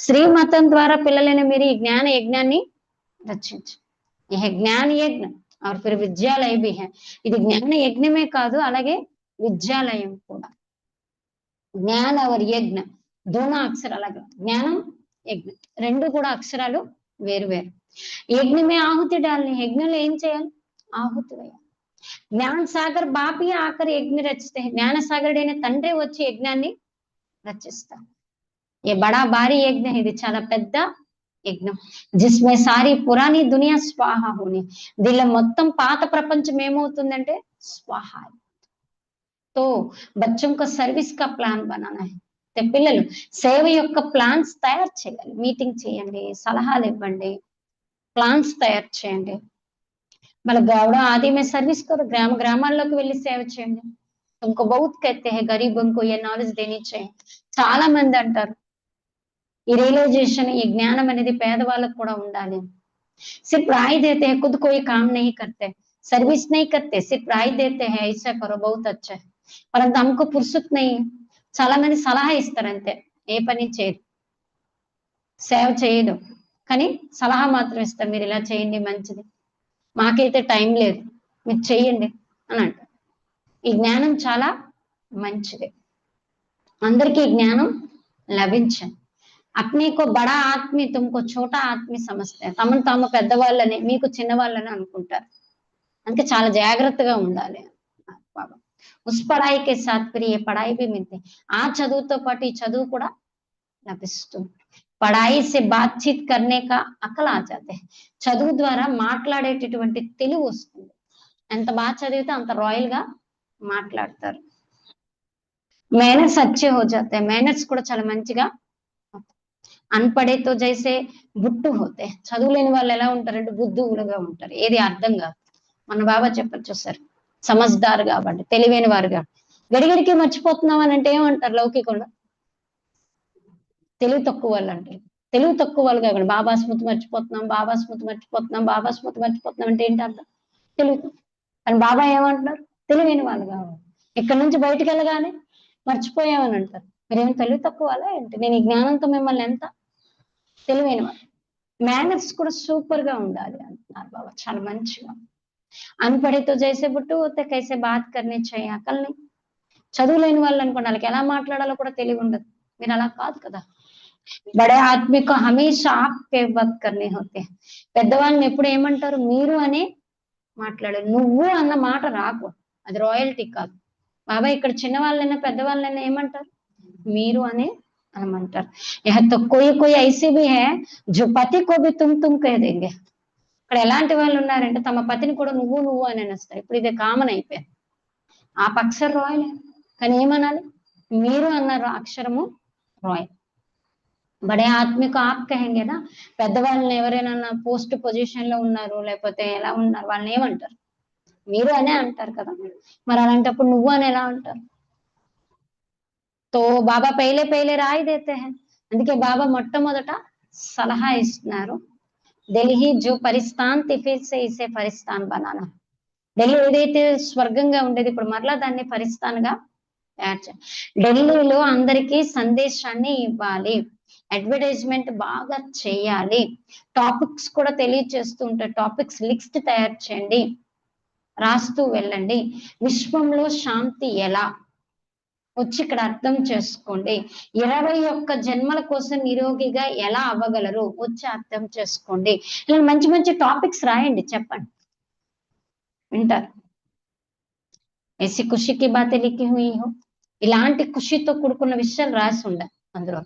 శ్రీమతం ద్వారా పిల్లలైన మీరు ఈ జ్ఞాన యజ్ఞాన్ని రచించు यह ज्ञान यज्ञ और फिर विद्यालय भी है ఇది జ్ఞాన యజ్ఞమే కాదు అలాగే విద్యాలయం కూడా జ్ఞాన और यज्ञ दोनों అక్షరాలు జ్ఞానం యజ్ఞ రెండు కూడా అక్షరాలు వేరు వేరు యజ్ఞ में ఆహుతి डालनी యజ్ఞంలో ఏం చేయాలి ఆహుతి వేయాలి జ్ఞాన సాగర్ బాపి ఆఖరి యజ్ఞ రచితే జ్ఞాన సాగరుడైన తండ్రి వచ్చి యజ్ఞాన్ని రచిస్తారు ఏ బడా భారీ యజ్ఞ ఇది చాలా పెద్ద యజ్ఞం జిస్మే సారీ పురాణి దునియా స్వాహ హోని దీనిలో మొత్తం పాత ప్రపంచం ఏమవుతుందంటే స్వాహ తో బచ్చం కా సర్వీస్ కా ప్లాన్ బనానా హై పిల్లలు సేవ యొక్క ప్లాన్స్ తయారు చేయాలి మీటింగ్ చేయండి సలహాలు ఇవ్వండి ప్లాన్స్ తయారు చేయండి మన గౌడ ఆది में सर्विस करो గ్రామాల్లోకి వెళ్ళి సేవ చేయండి तुमको बहुत कहते हैं गरीबों को ये नॉलेज देनी चाहिए చాలా మంది అంటారు ఈ రియలైజేషన్ ఈ జ్ఞానం అనేది పేదవాళ్ళకు కూడా ఉండాలి सिर्फ राय देते हैं खुद कोई काम नहीं करते सर्विस नहीं करते सिर्फ राय देते हैं ऐसा करो बहुत अच्छा है परंतु हमको फुर्सत नहीं है చాలా మంది సలహా ఇస్తారు అంతే ఏ పని చేయదు సేవ చేయదు కానీ సలహా మాత్రం ఇస్తారు మీరు ఇలా చేయండి మంచిది మాకైతే టైం లేదు మీరు చేయండి అని అంటారు ఈ జ్ఞానం చాలా మంచిది అందరికీ జ్ఞానం లభించండి अपने को बड़ा आदमी तुमको छोटा आदमी समझते हैं తమను తాము పెద్దవాళ్ళని మీకు చిన్నవాళ్ళని అనుకుంటారు అందుకే చాలా జాగ్రత్తగా ఉండాలి బాబా उस पढ़ाई के साथ फिर ये पढ़ाई भी मिलती ఆ చదువుతో పాటు ఈ చదువు కూడా లభిస్తుంది పढ़ाई से बातचीत करने का अकल आ जाते हैं చదువు ద్వారా మాట్లాడేటటువంటి తెలివి వస్తుంది ఎంత బాగా చదివితే అంత రాయల్ గా మాట్లాడతారు మేనర్స్ अच्छे हो जाते हैं మేనర్స్ కూడా చాలా మంచిగా అన్పడే తో జైసే బుట్టు హోతే చదువులేని వాళ్ళు ఎలా ఉంటారంటే బుద్ధులుగా ఉంటారు ఏది అర్థం కాదు మన బాబా చెప్పచ్చు సార్ సమజ్దార్ కాబట్టి తెలివైన వారుగా గడిగడికి మర్చిపోతున్నాం అని అంటే ఏమంటారు లౌకికంలో తెలివి తక్కువ వాళ్ళు అంటారు తెలివి తక్కువ వాళ్ళు కాబట్టి బాబా స్మృతి మర్చిపోతున్నాం బాబా స్మృతి మర్చిపోతున్నాం బాబా స్మృతి మర్చిపోతున్నాం అంటే ఏంటి అర్థం తెలివి కానీ బాబా ఏమంటున్నారు తెలివైన వాళ్ళు కావాలి ఇక్కడ నుంచి బయటకు వెళ్ళగానే మర్చిపోయామని అంటారు మీరేమో తెలివి తక్కువ వాళ్ళ ఏంటి నేను ఈ జ్ఞానంతో మిమ్మల్ని ఎంత తెలివైన వాళ్ళు మేనర్స్ కూడా సూపర్ గా ఉండాలి అంటున్నారు బాబా చాలా మంచిగా అన్పడితో చేసే బుట్టు పోతే కైసే బాత్ కర్నీ చేయ అకల్ని చదువు లేని వాళ్ళు అనుకోండి వాళ్ళకి ఎలా మాట్లాడాలో కూడా తెలివి ఉండదు మీరు అలా కాదు కదా బడే ఆత్మిక హమేషా ఆప్కే బాత్ కర్నీ హోతే పెద్దవాళ్ళని ఎప్పుడు ఏమంటారు మీరు అనే మాట్లాడారు నువ్వు అన్న మాట రాకూడదు అది రాయల్టీ కాదు బాబా ఇక్కడ చిన్న వాళ్ళైనా పెద్దవాళ్ళైనా ఏమంటారు మీరు అనే అనమంటారు यह तो कोई कोई ऐसे भी है जो पति को भी तुम कह देंगे ఇక్కడ ఎలాంటి వాళ్ళు ఉన్నారంటే తమ పతిని కూడా నువ్వు నువ్వు అని అనేస్తారు. ఇప్పుడు ఇది కామన్ అయిపోయింది. आप अक्षर रॉयल है కానీ ఏమనాలి మీరు అన్నారు అక్షరము రాయల్ బడే ఆత్మిక ఆప్ కహెంగే నా పెద్దవాళ్ళని ఎవరైనా పోస్ట్ పొజిషన్ లో ఉన్నారు లేకపోతే ఎలా ఉన్నారు వాళ్ళని ఏమంటారు మీరు అనే అంటారు కదా మరి అలాంటప్పుడు నువ్వు అని ఎలా అంటారు తో బాబా పైలే పైలే రాయి దేతే హై అందుకే బాబా మొట్టమొదట సలహా ఇస్తున్నారు ఢిల్లీ జో పరిస్థాన్ తిఫిర్ సే ఇసే పరిస్థాన్ బనానా ఢిల్లీ ఏదైతే స్వర్గంగా ఉండేది ఇప్పుడు మరలా దాన్ని పరిస్థానంగా తయారు చేయాలి ఢిల్లీలో అందరికీ సందేశాన్ని ఇవ్వాలి అడ్వర్టైజ్మెంట్ బాగా చేయాలి టాపిక్స్ కూడా తెలియజేస్తూ ఉంటాయి టాపిక్స్ లిస్ట్ తయారు చేయండి రాస్తూ వెళ్ళండి విశ్వంలో శాంతి ఎలా వచ్చి ఇక్కడ అర్థం చేసుకోండి 21 జన్మల కోసం నిరోగిగా ఎలా అవ్వగలరు వచ్చి అర్థం చేసుకోండి ఇలా మంచి మంచి టాపిక్స్ రాయండి చెప్పండి వింటారు ऐसी खुशी की बातें लिखी हुई हो ఇలాంటి ఖుషితో కూడుకున్న విషయాలు రాసి ఉండాలి అందులో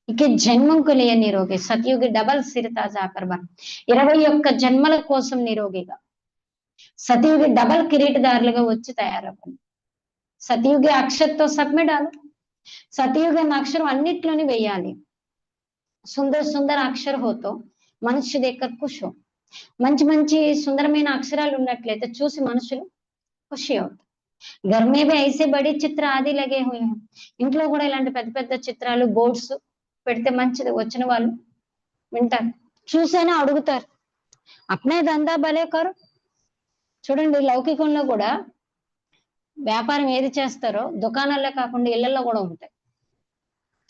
ఇక జన్మంకు లేని నిరోగి సతయుగి డబల్ సిరితా జాకర్ బన్ 21 జన్మల కోసం నిరోగిగా సతయుగి డబల్ కిరీటదారులుగా వచ్చి తయారవ్వండి సతయుగి అక్షర్తో సబ్మిడాలు సతయుగి అన్న అక్షరం అన్నిట్లోని వేయాలి సుందర సుందర అక్షర హోతో మనిషి దగ్గర ఖుషి మంచి మంచి సుందరమైన అక్షరాలు ఉన్నట్లయితే చూసి మనుషులు ఖుషి అవుతారు घर में भी ऐसे बड़े चित्र आदि लगे हुए हैं ఇంట్లో కూడా ఇలాంటి పెద్ద పెద్ద చిత్రాలు బోర్డ్స్ పెడితే మంచిది వచ్చిన వాళ్ళు వింటారు చూసైనా అడుగుతారు అప్నే దందా భలే కరు చూడండి లౌకికంలో కూడా వ్యాపారం ఏది చేస్తారో దుకాణాల్లో కాకుండా ఇళ్లలో కూడా ఉంటాయి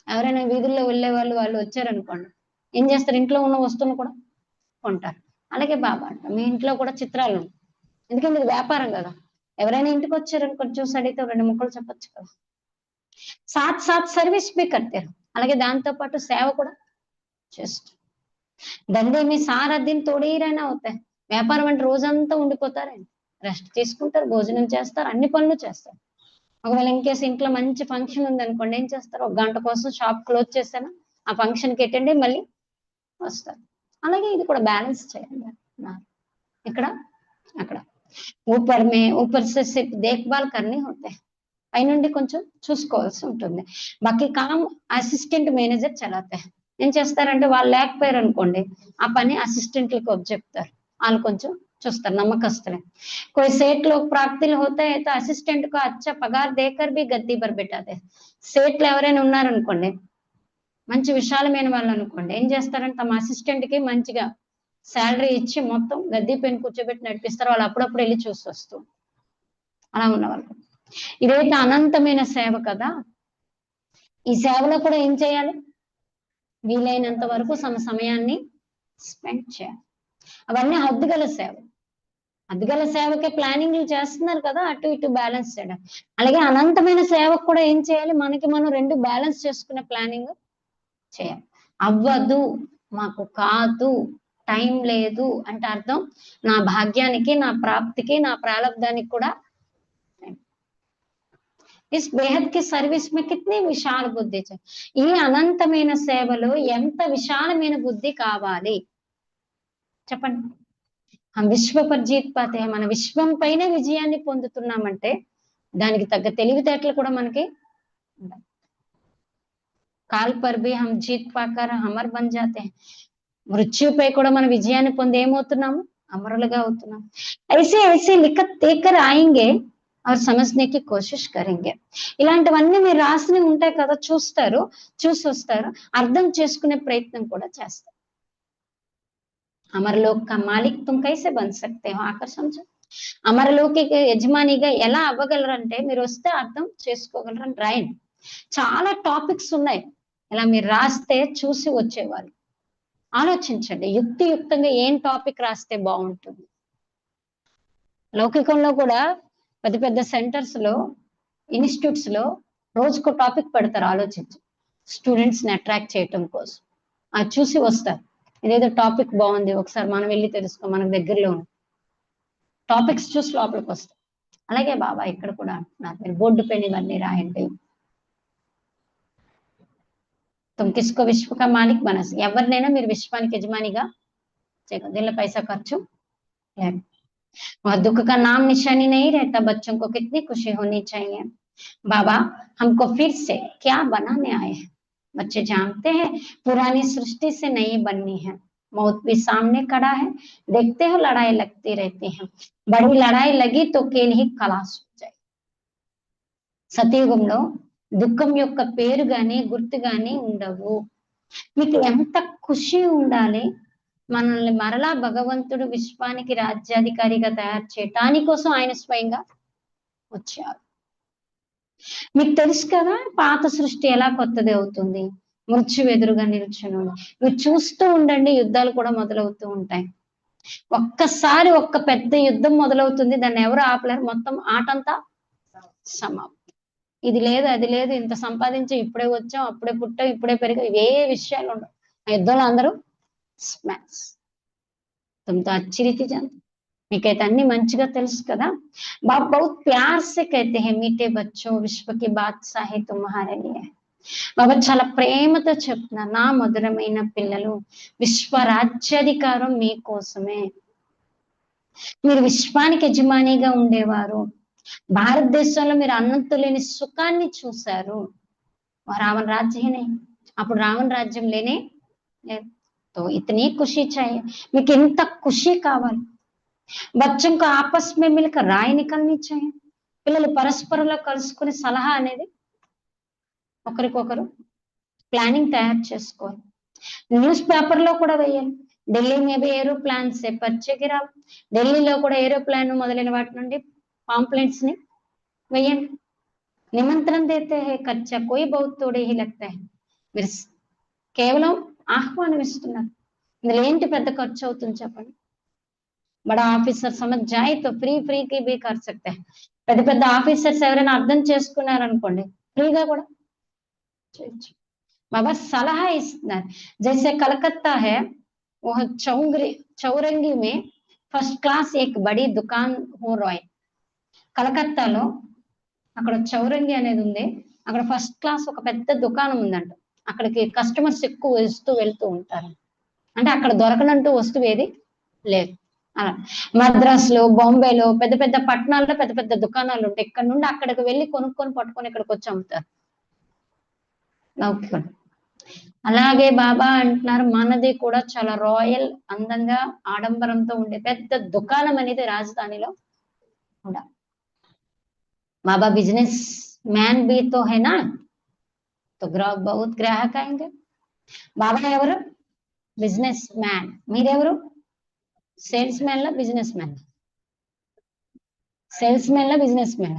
ఎవరైనా వీధుల్లో వెళ్ళే వాళ్ళు వచ్చారనుకోండి ఏం చేస్తారు ఇంట్లో ఉన్న వస్తువును కూడా కొంటారు అలాగే బాబా అంట మీ ఇంట్లో కూడా చిత్రాలు ఉంటాయి ఎందుకంటే ఇది వ్యాపారం కదా ఎవరైనా ఇంటికి వచ్చారనుకోండి చూసి అడిగితే 2 ముక్కలు చెప్పొచ్చు కదా సాత్ సాత్ సర్వీస్ బి కర్తారు అలాగే దాంతో పాటు సేవ కూడా చేస్తారు దందే మీ సారా దిన్ తోడీరైనా అవుతాయి వ్యాపారం అంటే రోజంతా ఉండిపోతారండి రెస్ట్ తీసుకుంటారు భోజనం చేస్తారు అన్ని పనులు చేస్తారు ఒకవేళ ఇన్కేస్ ఇంట్లో మంచి ఫంక్షన్ ఉంది అనుకోండి ఏం చేస్తారు 1 గంట కోసం షాప్ క్లోజ్ చేస్తానా ఆ ఫంక్షన్ కి అటెండ్ అయ్యి మళ్ళీ వస్తారు అలాగే ఇది కూడా బ్యాలెన్స్ చేయండి ఇక్కడ అక్కడ ऊपर से सिर्फ देखभाल करनी होते हैं పైనుండి కొంచెం చూసుకోవాల్సి ఉంటుంది బాకీ కామ్ అసిస్టెంట్ మేనేజర్ చలాతే ఏం చేస్తారంటే వాళ్ళు లేకపోయారు అనుకోండి ఆ పని అసిస్టెంట్లకు చెప్తారు వాళ్ళు కొంచెం చూస్తారు నమ్మకస్తులే कोई सेठ लोग प्राप्तिल होते हैं तो असिस्टेंट को अच्छा पगार देकर भी गद्दी पर बिठाते సేట్లు ఎవరైనా ఉన్నారనుకోండి మంచి విశాలమైన వాళ్ళు అనుకోండి ఏం చేస్తారంటే తమ అసిస్టెంట్ కి మంచిగా శాలరీ ఇచ్చి మొత్తం గద్దె పైన కూర్చోబెట్టి నడిపిస్తారు వాళ్ళు అప్పుడప్పుడు వెళ్ళి చూసి వస్తూ అలా ఉన్నవాళ్ళు ఇదైతే అనంతమైన సేవ కదా ఈ సేవలో కూడా ఏం చేయాలి వీలైనంత వరకు సమయాన్ని స్పెండ్ చేయాలి అవన్నీ హద్దుగల సేవ హద్దుగల సేవకే ప్లానింగ్లు చేస్తున్నారు కదా అటు ఇటు బ్యాలెన్స్ చేయడం అలాగే అనంతమైన సేవకు కూడా ఏం చేయాలి మనకి మనం 2 బ్యాలెన్స్ చేసుకునే ప్లానింగ్ చేయాలి అవ్వదు మాకు కాదు టైం లేదు అంటే అర్థం నా భాగ్యానికి నా ప్రాప్తికి నా ప్రారంధానికి కూడా इस बेहद की सर्विस में कितनी विशाल बुद्धि ఈ అనంతమైన సేవలో ఎంత విశాలమైన బుద్ధి కావాలి చెప్పండి हम विश्व पर जीत पाते हैं మన విశ్వం పైన విజయాన్ని పొందుతున్నామంటే దానికి తగ్గ తెలివితేటలు కూడా మనకి ఉండాలి కాల్ पर भी हम जीत पाकर अमर बन जाते हैं మృత్యుపై కూడా మన విజయాన్ని పొంది ఏమవుతున్నాము అమరులుగా అవుతున్నాం ऐसे ऐसे लिखत देकर आएंगे और समझने की कोशिश करेंगे ఇలాంటివన్నీ మీరు రాసిని ఉంటాయి కదా చూస్తారు చూసి వస్తారు అర్థం చేసుకునే ప్రయత్నం కూడా చేస్తారు అమరలోక్ కా మాలిక్ తుమ్ కైసే బన్ సక్తే హో ఆకర్ సమझो అమరలోకి యజమానిగా ఎలా అవ్వగలరంటే మీరు వస్తే అర్థం చేసుకోగలరని రాయండి చాలా టాపిక్స్ ఉన్నాయి ఇలా మీరు రాస్తే చూసి వచ్చేవాళ్ళు ఆలోచించండి యుక్తియుక్తంగా ఏం టాపిక్ రాస్తే బాగుంటుంది లౌకికంలో కూడా పెద్ద పెద్ద సెంటర్స్ లో ఇన్స్టిట్యూట్స్ లో రోజుకో టాపిక్ పెడతారు ఆలోచించి స్టూడెంట్స్ ని అట్రాక్ట్ చేయటం కోసం అది చూసి వస్తారు ఇదేదో టాపిక్ బాగుంది ఒకసారి మనం వెళ్ళి తెలుసుకో మనకు దగ్గరలో ఉంది టాపిక్స్ చూసి లోపలికి వస్తాం అలాగే బాబా ఇక్కడ కూడా అంటున్నారు మీరు బోర్డు పైన ఇవన్నీ రాయండి तुम किसको विश्व का मालिक बना ఎవరినైనా మీరు విశ్వానికి యజమానిగా देखो दिल में पैसा खर्च है और दुख का नाम निशानी नहीं रहता। बच्चों को कितनी खुशी होनी चाहिए, बाबा हमको फिर से क्या बनाने आए हैं। बच्चे जानते हैं पुरानी सृष्टि से नई बननी है। मौत भी सामने खड़ा है, देखते हो लड़ाई लगती रहती है, बड़ी लड़ाई लगी तो खेल ही खलास हो जाए। సతయుగంలో దుఃఖం యొక్క పేరు గాని గుర్తు గాని ఉండవు. మీకు ఎంత ఖుషి ఉండాలి, మనల్ని మరలా భగవంతుడు విశ్వానికి రాజ్యాధికారిగా తయారు చేయటాని కోసం ఆయన స్వయంగా వచ్చారు. మీకు తెలుసు కదా పాత సృష్టి ఎలా కొత్తది అవుతుంది, మృత్యు ఎదురుగా నిల్చుని మీరు చూస్తూ ఉండండి, యుద్ధాలు కూడా మొదలవుతూ ఉంటాయి. ఒక్కసారి ఒక్క పెద్ద యుద్ధం మొదలవుతుంది, దాన్ని ఎవరు ఆపలేరు, మొత్తం ఆటంతా సమాప్తం. ఇది లేదు అది లేదు, ఇంత సంపాదించి ఇప్పుడే వచ్చాం, అప్పుడే పుట్టాం, ఇప్పుడే పెరిగాం, ఇవే విషయాలు ఉండవు. ఆ యుద్ధంలో అందరూ స్మాష్. तुम तो अच्छी रीति जानते, మీకైతే అన్ని మంచిగా తెలుసు కదా. బాప్ बहुत प्यार से कहते हैं मीठे बच्चों विश्व की बादशाही तुम्हारे लिए. బాబా చాలా ప్రేమతో చెప్తున్నారు, నా మధురమైన పిల్లలు విశ్వ రాజ్యాధికారం మీకోసమే. మీరు విశ్వానికి యజమానిగా ఉండేవారు. భారతదేశంలో మీరు అన్నంతో లేని సుఖాన్ని చూశారు. రావణ రాజ్యం అప్పుడు రావణ రాజ్యం లేనే లేదు. तो इतनी खुशी चाहिए, మీకు ఎంత ఖుషి కావాలి. बच्चों को आपस में मिलकर राय निकलनी चाहिए. పిల్లలు పరస్పరంలో కలుసుకుని సలహా అనేది ఒకరికొకరు ప్లానింగ్ తయారు చేసుకోవాలి. న్యూస్ పేపర్ లో కూడా వేయాలి. ఢిల్లీ में भी एरोप्लेन से बच्चे गिरा, ఢిల్లీలో కూడా ఏరోప్లేన్ మొదలైన వాటి నుండి పాంప్లెట్స్ ని వేయండి. నిమంత్రణ देते हैं, खर्चा कोई बहुत थोड़े ही लगता है. మీరు కేవలం ఆహ్వానం ఇస్తున్నారు, ఇందులో ఏంటి పెద్ద ఖర్చు అవుతుంది చెప్పండి. బడా ఆఫీసర్ సమझ जाए तो ఫ్రీ కి भी कर सकते हैं. పెద్ద పెద్ద ఆఫీసర్స్ ఎవరైనా అర్థం చేసుకున్నారనుకోండి ఫ్రీగా కూడా చేయొచ్చు. बाबा सलाह इస్తున్నారు. जैसे कलकत्ता है वो चौरंगी में फर्स्ट क्लास एक बड़ी दुकान हो रहा है. కలకత్తాలో అక్కడ చౌరంగి అనేది ఉంది, అక్కడ ఫస్ట్ క్లాస్ ఒక పెద్ద దుకాణం ఉందంట. అక్కడికి కస్టమర్స్ ఎక్కువ వస్తూ వెళ్తూ ఉంటారు. అంటే అక్కడ దొరకనంటూ వస్తువు ఏది లేదు. అలా మద్రాసులో బాంబేలో పెద్ద పెద్ద పట్టణాల్లో పెద్ద పెద్ద దుకాణాలు ఉంటాయి. ఇక్కడ నుండి అక్కడికి వెళ్ళి కొనుక్కొని పట్టుకొని ఇక్కడికి వచ్చి అమ్ముతారు. లౌకికం. అలాగే బాబా అంటున్నారు మనది కూడా చాలా రాయల్, అందంగా ఆడంబరంతో ఉండే పెద్ద దుకాణం అనేది రాజధానిలో కూడా. बाबा बिजनेस मैन भी तो है ना, तो बहुत ग्राहक आएंगे. बाबा ఎవరు బిజినెస్ మ్యాన్, మీరెవరు సేల్స్ మ్యాన్ లా బిజినెస్ మ్యాన్, సేల్స్ మ్యాన్ లా బిజినెస్ మ్యాన్.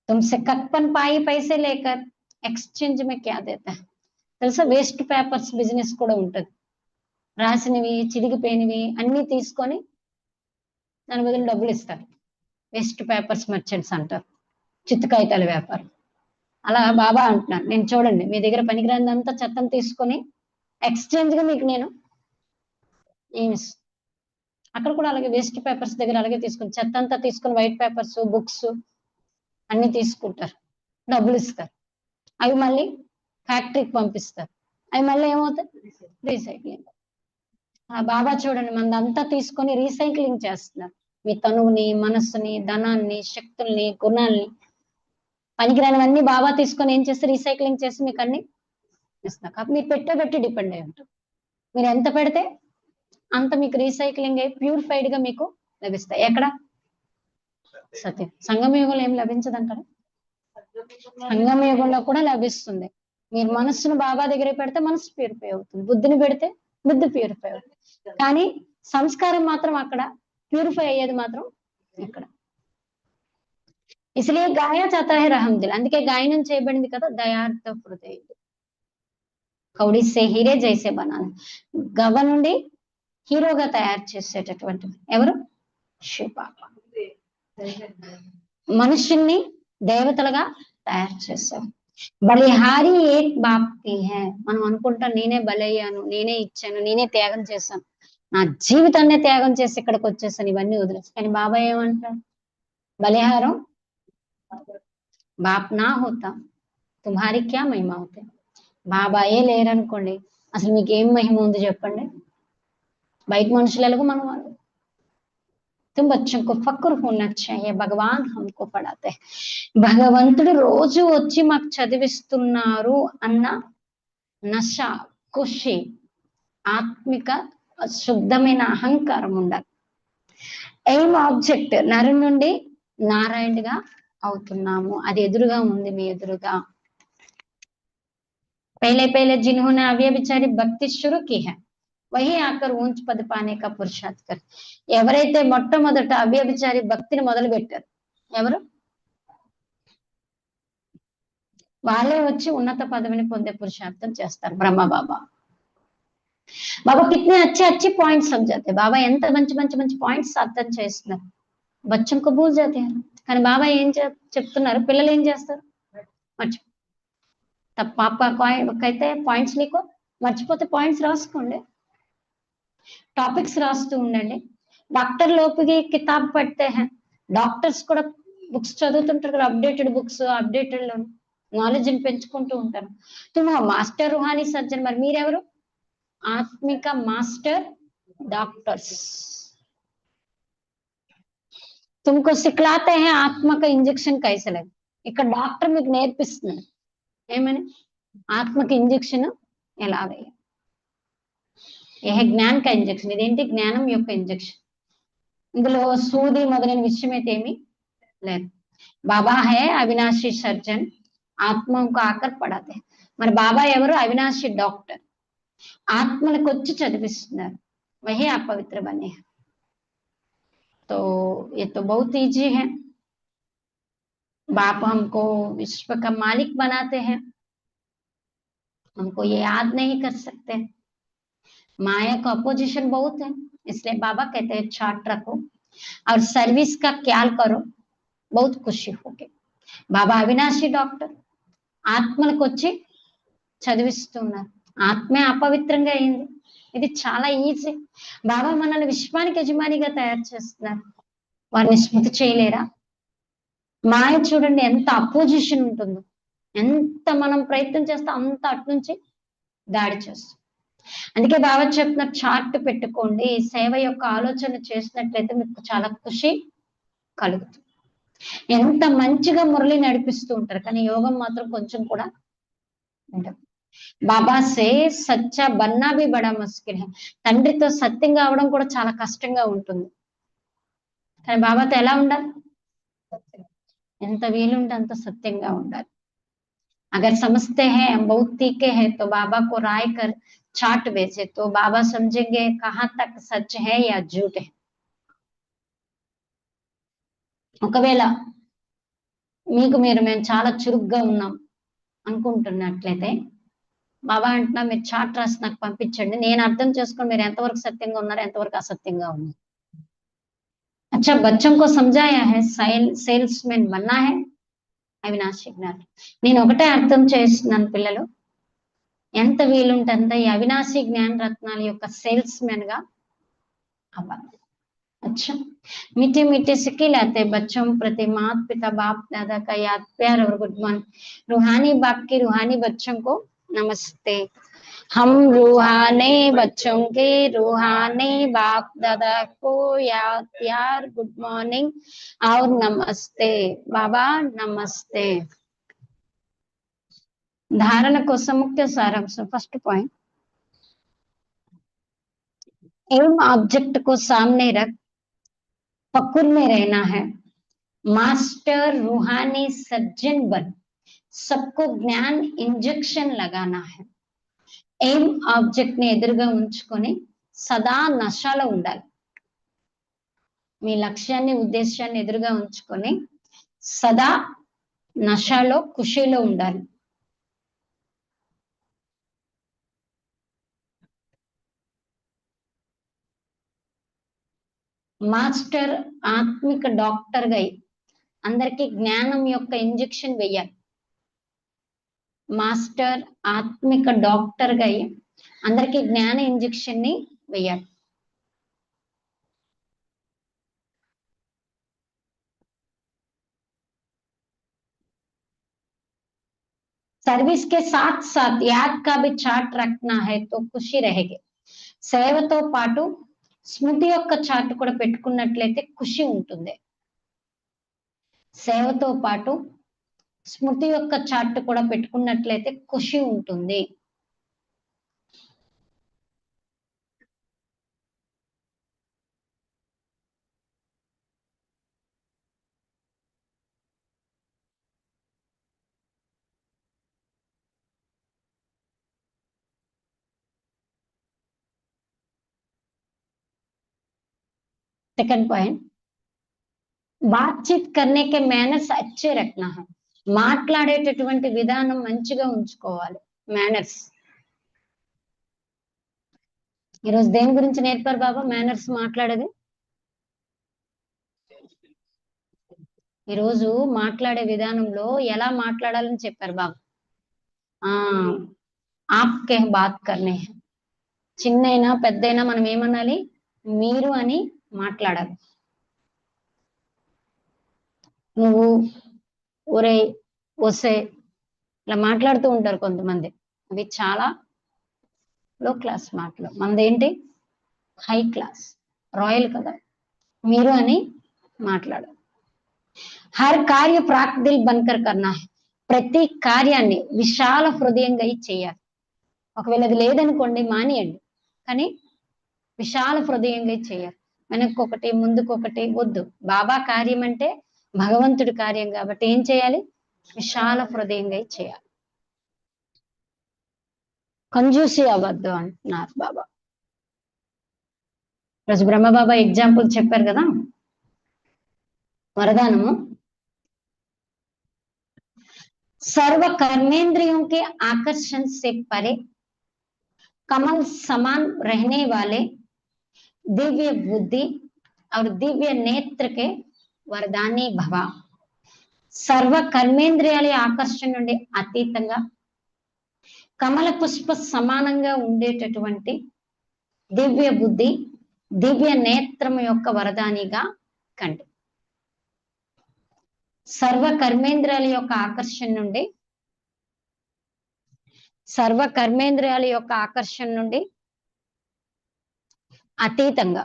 तुमसे कप्पन पाई पैसे लेकर एक्सचेंज में क्या देता है తెలుసా, వేస్ట్ పేపర్స్ బిజినెస్ కూడా ఉంటది. రాసినవి చిరిగిపోయినవి అన్ని తీసుకొని దాని బదులు డబ్బులు ఇస్తారు. వేస్ట్ పేపర్స్ మర్చెంట్స్ అంటారు, చిత్తు కాగితాల వ్యాపారం. అలా బాబా అంటున్నారు నేను చూడండి మీ దగ్గర పనికిరాందంతా చెత్తను తీసుకొని ఎక్స్చేంజ్ గా మీకు నేను ఏమి, అక్కడ కూడా అలాగే వేస్ట్ పేపర్స్ దగ్గర అలాగే తీసుకుని చెత్త అంతా తీసుకుని వైట్ పేపర్స్ బుక్స్ అన్ని తీసుకుంటారు, డబ్బులు ఇస్తారు. అవి మళ్ళీ ఫ్యాక్టరీకి పంపిస్తారు, అవి మళ్ళీ ఏమవుతాయి రీసైక్లింగ్. బాబా చూడండి మనదంతా తీసుకొని రీసైక్లింగ్ చేస్తున్నారు. మీ తనువుని మనస్సుని ధనాన్ని శక్తుల్ని గుణాల్ని పనికిరానివన్నీ బాబా తీసుకొని ఏం చేస్తే రీసైక్లింగ్ చేసి మీకు అన్ని ఇస్తున్నారు. కాబట్టి మీరు పెట్టబెట్టి డిపెండ్ అయి ఉంటారు. మీరు ఎంత పెడితే అంత మీకు రీసైక్లింగ్ అయి ప్యూరిఫైడ్ గా మీకు లభిస్తాయి. ఎక్కడ సత్యం సంగమయుగంలో ఏం లభించదంటారా, సంగమయుగంలో కూడా లభిస్తుంది. మీరు మనస్సును బాబా దగ్గర పెడితే మనసు ప్యూరిఫై అవుతుంది, బుద్ధిని పెడితే బుద్ధి ప్యూరిఫై అవుతుంది. కానీ సంస్కారం మాత్రం అక్కడ ప్యూరిఫై అయ్యేది మాత్రం ఇక్కడ. इसलिए गाया जाता है रहम दिल, అందుకే గాయనం చేయబడింది కదా దయార్థ హృదయం. కౌడి సే హీరే జైసే బనాలి, గవ్వ నుండి హీరోగా తయారు చేసేటటువంటి ఎవరు శివ బాబా. మనుషుల్ని దేవతలుగా తయారు చేశారు. బలిహారి ఏక్ బాప్తి హై, మనం అనుకుంటాం నేనే బలయ్యాను, నేనే ఇచ్చాను, నేనే త్యాగం చేశాను, నా జీవితాన్నే త్యాగం చేసి ఇక్కడికి వచ్చేసాను, ఇవన్నీ వదిలేసి. కానీ బాబా ఏమంటారు, బలిహారం బాప్ నా హోతా తుమ్హారీ క్యా మహిమ అవుతాయి. బాబాయే లేరనుకోండి అసలు మీకు ఏం మహిమ ఉంది చెప్పండి. బయట మనుషులకు మనం వాళ్ళు तुम बच्चों को फक्र होना चाहिए भगवान हमको पढ़ाते हैं భగవంతుడు రోజు వచ్చి మాకు చదివిస్తున్నారు అన్న నశ ఖుషి ఆత్మిక శుద్ధమైన అహంకారం ఉండాలి ఎయిమ్ ఆబ్జెక్ట్ నరు నుండి నారాయణుడిగా అవుతున్నాము అది ఎదురుగా ఉంది మీ ఎదురుగా पहले पहले जिन्होंने अव्यभिचारी भक्ति शुरू की है वही आकर ऊंच पद पाने का पुरुषार्थ कर ఎవరైతే మొట్టమొదట అవ్యభిచారి భక్తిని మొదలు పెట్టారు ఎవరు వాళ్ళే వచ్చి ఉన్నత పదవిని పొందే పురుషార్థం చేస్తారు బ్రహ్మ బాబా బాబా कितने अच्छे अच्छे पॉइंट्स समझाते బాబా ఎంత మంచి మంచి మంచి పాయింట్స్ అర్థం చేస్తున్నారు బచ్చం को भूल जाते हैं కానీ బాబా ఏం చెప్తున్నారు పిల్లలు ఏం చేస్తారు మర్చి तब पापा कहते हैं पॉइंट्स लिखो మర్చిపోతే పాయింట్స్ రాసుకోండి టాపిక్స్ రాస్తూ ఉండండి డాక్టర్ లోపుకి కితాబ్ పడితే డాక్టర్స్ కూడా బుక్స్ చదువుతుంటారు కదా అప్డేటెడ్ బుక్స్ అప్డేటెడ్ లో నాలెడ్జ్ ని పెంచుకుంటూ ఉంటారు తుమ్ మాస్టర్ రుహానీ సర్జన్ మరి మీరెవరు ఆత్మిక మాస్టర్ డాక్టర్స్ तुमको सिखलाते हैं आत्मा का इंजेक्शन कैसे लगे ఇక్కడ డాక్టర్ మీకు నేర్పిస్తున్నారు ఏమని ఆత్మకి ఇంజెక్షన్ ఎలా వేయాలి ఏ జ్ఞాన కా ఇంజెక్షన్ ఇదేంటి జ్ఞానం యొక్క ఇంజెక్షన్ ఇందులో సూది మొదలైన విషయం అయితే ఏమి లేదు బాబా హే అవినాశి సర్జన్ ఆత్మకు ఆకర్ పడాతే మరి బాబా ఎవరు అవినాశి డాక్టర్ ఆత్మలకు వచ్చి చదివిస్తున్నారు వహి అపవిత్ర బనే तो ये तो बहुत ईजी है बाप हमको विश्व का मालिक बनाते हैं हमको ये याद नहीं कर सकते माया का अपोजिशन बहुत है इसलिए बाबा कहते हैं चार्ट रखो और सर्विस का ख्याल करो बहुत खुशी होगी बाबा अविनाशी डॉक्टर ఆత్మలకు వచ్చి చదివిస్తున్నారు ఆత్మే అపవిత్రంగా అయింది ఇది చాలా ఈజీ బాబా మనల్ని విశ్వానికి యజమానిగా తయారు చేస్తున్నారు వారిని స్మృతి చేయలేరా మాయ చూడండి ఎంత అపోజిషన్ ఉంటుందో ఎంత మనం ప్రయత్నం చేస్తే అంత అటు నుంచి దాడి చేస్తాం అందుకే బాబా చెప్తున్నారు చార్ట్ పెట్టుకోండి సేవ యొక్క ఆలోచన చేసినట్లయితే మీకు చాలా ఖుషి కలుగుతుంది ఎంత మంచిగా మురళి నడిపిస్తూ ఉంటారు కానీ యోగం మాత్రం కొంచెం కూడా ఉండదు బాబా సే సచ్చా బన్నా బి బడా ముస్కిల్ హై తండ్రితో సత్యంగా అవడం కూడా చాలా కష్టంగా ఉంటుంది కానీ బాబాతో ఎలా ఉండాలి ఎంత వీలుంటే అంత సత్యంగా ఉండాలి अगर समझते हैं बहुत तीखे हैं तो बाबा को राय कर चार्ट भेजे तो बाबा समझेंगे कहाँ तक सच है या झूठ है ఒకవేళ మీకు మీరు మేము చాలా చురుగ్గా ఉన్నాం అనుకుంటున్నట్లయితే బాబా అంటున్నా మీరు చార్ట్ రాసి నాకు పంపించండి నేను అర్థం చేసుకొని మీరు ఎంతవరకు సత్యంగా ఉన్నారు ఎంతవరకు అసత్యంగా ఉన్నారు अच्छा बच्चों को समझाया है सेल्समैन बनना है అవినాశి జ్ఞానం నేను ఒకటే అర్థం చేస్తున్నాను పిల్లలు ఎంత వీలుంటే అంత ఈ అవినాశి జ్ఞాన రత్నాల యొక్క సేల్స్ मैन గా అవ్వాలి अच्छा मीठे मीठे सिक्के लाते बच्चों प्रति माता पिता बाप दादा का याद प्यार और गुड मॉर्निंग रूहानी बाप की रूहानी बच्चों को नमस्ते हम रूहानी बच्चों के रूहानी बाप दादा को याद प्यार गुड मॉर्निंग और नमस्ते बाबा नमस्ते धारण కోసం ముఖ్య సారాంశం फर्स्ट पॉइंट एम ऑब्जेक्ट को सामने रख फकुर में रहना है मास्टर रूहानी सर्जन बन सबको ज्ञान इंजेक्शन लगाना है एम ऑब्जेक्ट ని ఎదురుగా ఉంచుకొని సదా నశలో ఉండాలి మీ లక్ష్యాన్ని ఉద్దేశాన్ని ఎదురుగా ఉంచుకొని సదా నశలో ఖుషీలో ఉండాలి మాస్టర్ ఆత్మిక డాక్టర్ గా అందరికీ జ్ఞానం యొక్క ఇంజెక్షన్ వేయాలి మాస్టర్ ఆత్మిక డాక్టర్ గా అందరికీ జ్ఞాన ఇంజెక్షన్ ని వేయాలి सर्विस के साथ साथ याद का भी चार्ट रखना है तो खुशी रहेगी సేవతో పాటు స్మృతి యొక్క చార్ట్ కూడా పెట్టుకున్నట్లయితే ఖుషి ఉంటుంది. సేవతో పాటు స్మృతి యొక్క చార్ట్ కూడా పెట్టుకున్నట్లయితే ఖుషి ఉంటుంది. सेकंड पॉइंट, बातचीत करने के मैनर्स अच्छे रखना है. మాట్లాడేటటువంటి విధానం మంచిగా ఉంచుకోవాలి. మేనర్స్ ఈరోజు దేని గురించి నేర్పారు బాబా? మేనర్స్ మాట్లాడేది. ఈరోజు మాట్లాడే విధానంలో ఎలా మాట్లాడాలని చెప్పారు బాబా. ఆప్కే బాత్ కర్నే. చిన్నైనా పెద్దైనా మనం ఏమనాలి? మీరు అని మాట్లాడాలి. నువ్వు, ఒరే, ఒసే ఇలా మాట్లాడుతూ ఉంటారు కొంతమంది. అవి చాలా లో క్లాస్ మాటలు. మనదేంటి? హై క్లాస్, రాయల్ కదా. మీరు అని మాట్లాడాలి. హర్ కార్య ప్రాక్ దిల్ బన్కర్ కర్నా హై. ప్రతి కార్యాన్ని విశాల హృదయంగా చేయాలి. ఒకవేళ అది లేదనుకోండి మానేయండి, కానీ విశాల హృదయంగా చేయాలి. వెనక్కొకటి ముందుకొకటి వద్దు. బాబా కార్యం అంటే భగవంతుడి కార్యం కాబట్టి ఏం చేయాలి? విశాల హృదయంగా చేయాలి. కంజూసి అవ్వద్దు అంటున్నారు బాబా. రోజు బ్రహ్మబాబా ఎగ్జాంపుల్ చెప్పారు కదా, వరదానము. सर्व कर्मेंद्रियों के आकर्षण से परे कमल समान रहने वाले दिव्य बुद्धि और दिव्य नेत्र के वरदानी भव. सर्व కర్మేంద్రియాల ఆకర్షణ నుండి అతీతంగా కమల పుష్ప సమానంగా ఉండేటటువంటి దివ్య బుద్ధి, దివ్య నేత్రం యొక్క వరదానిగా కండి. సర్వ కర్మేంద్రియాల యొక్క ఆకర్షణ నుండి, సర్వ కర్మేంద్రియాల యొక్క ఆకర్షణ నుండి అతీతంగా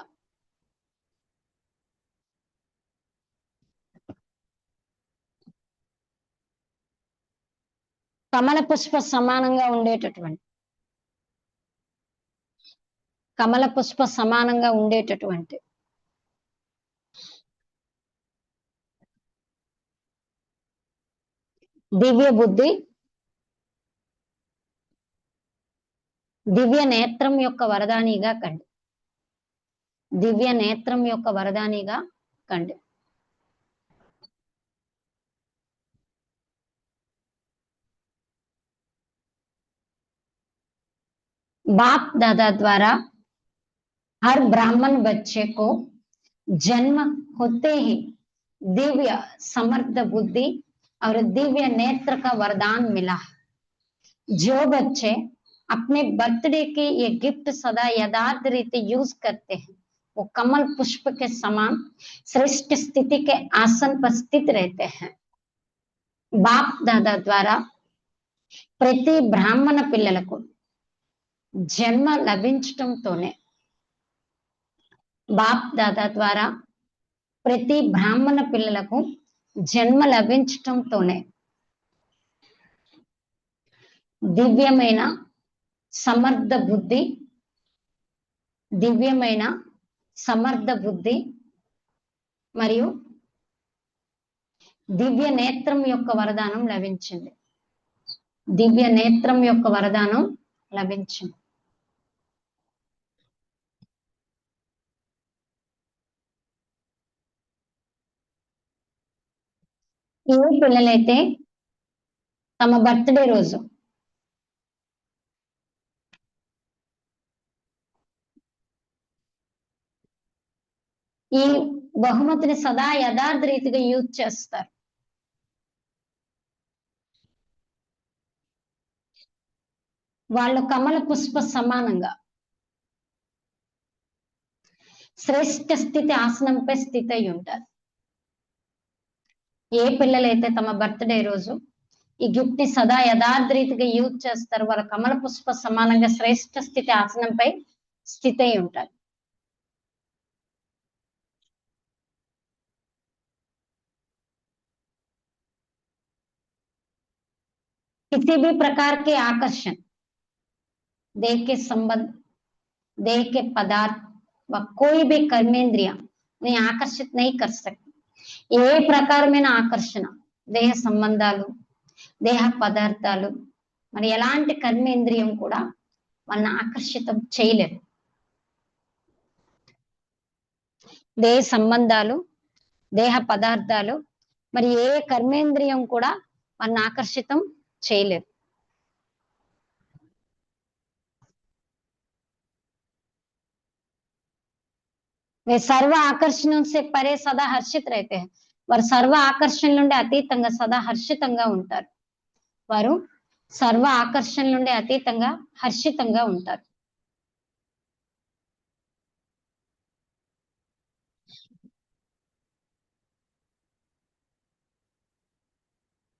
కమల పుష్ప సమానంగా ఉండేటటువంటి, కమల పుష్ప సమానంగా ఉండేటటువంటి దివ్య బుద్ధి, దివ్య నేత్రం యొక్క వరదానిగా కండి. దివ్య నేత్రం యొక్క వరదానిగా కండి. बाप दादा द्वारा हर ब्राह्मण बच्चे को जन्म होते ही दिव्य समर्थ बुद्धि और दिव्य नेत्र का वरदान मिला. जो बच्चे अपने बर्थडे के ये गिफ्ट सदा यथार्थ रीति यूज करते हैं, वो कमल पुष्प के समान श्रेष्ठ स्थिति के आसन पर स्थित रहते हैं. बाप दादा द्वारा ప్రతి బ్రాహ్మణ పిల్లలకు జన్మ లభించటంతోనే, బాప్ దాదా ద్వారా ప్రతి బ్రాహ్మణ పిల్లలకు జన్మ లభించటంతోనే దివ్యమైన సమర్థ బుద్ధి, దివ్యమైన సమర్థ బుద్ధి మరియు దివ్య నేత్రం యొక్క వరదానం లభించింది. దివ్య నేత్రం యొక్క వరదానం లభించింది. ఏ పిల్లలైతే తమ బర్త్డే రోజు ఈ బహుమతిని సదా యథార్థ రీతిగా యూజ్ చేస్తారు, వాళ్ళు కమల పుష్ప సమానంగా శ్రేష్ఠ స్థితి ఆసనంపై స్థితి అయి ఉంటారు. ఏ పిల్లలైతే తమ బర్త్డే రోజు ఈ గిఫ్ట్ ని సదా యథార్థ రీతిగా యూజ్ చేస్తారు, వాళ్ళ కమల పుష్ప సమానంగా శ్రేష్ఠ స్థితి ఆసనంపై స్థితి అయి ఉంటారు. किसी भी प्रकार के आकर्षण देह के संबंध, देह के पदार्थ व कोई भी कर्मेंद्रिया उन्हें आकर्षित नहीं कर सकती. ఏ ప్రకారమైన ఆకర్షణ, దేహ సంబంధాలు, దేహ పదార్థాలు, మరి ఎలాంటి కర్మేంద్రియం కూడా వాళ్ళని ఆకర్షితం చేయలేదు. దేహ సంబంధాలు, దేహ పదార్థాలు, మరి ఏ కర్మేంద్రియం కూడా వాళ్ళని ఆకర్షితం చేయలేదు. वे सर्व आकर्षणों से परे सदा हर्षित रहते हैं. వారు సర్వ ఆకర్షణ నుండి అతీతంగా సదా హర్షితంగా ఉంటారు. వారు సర్వ ఆకర్షణ నుండి అతీతంగా హర్షితంగా ఉంటారు.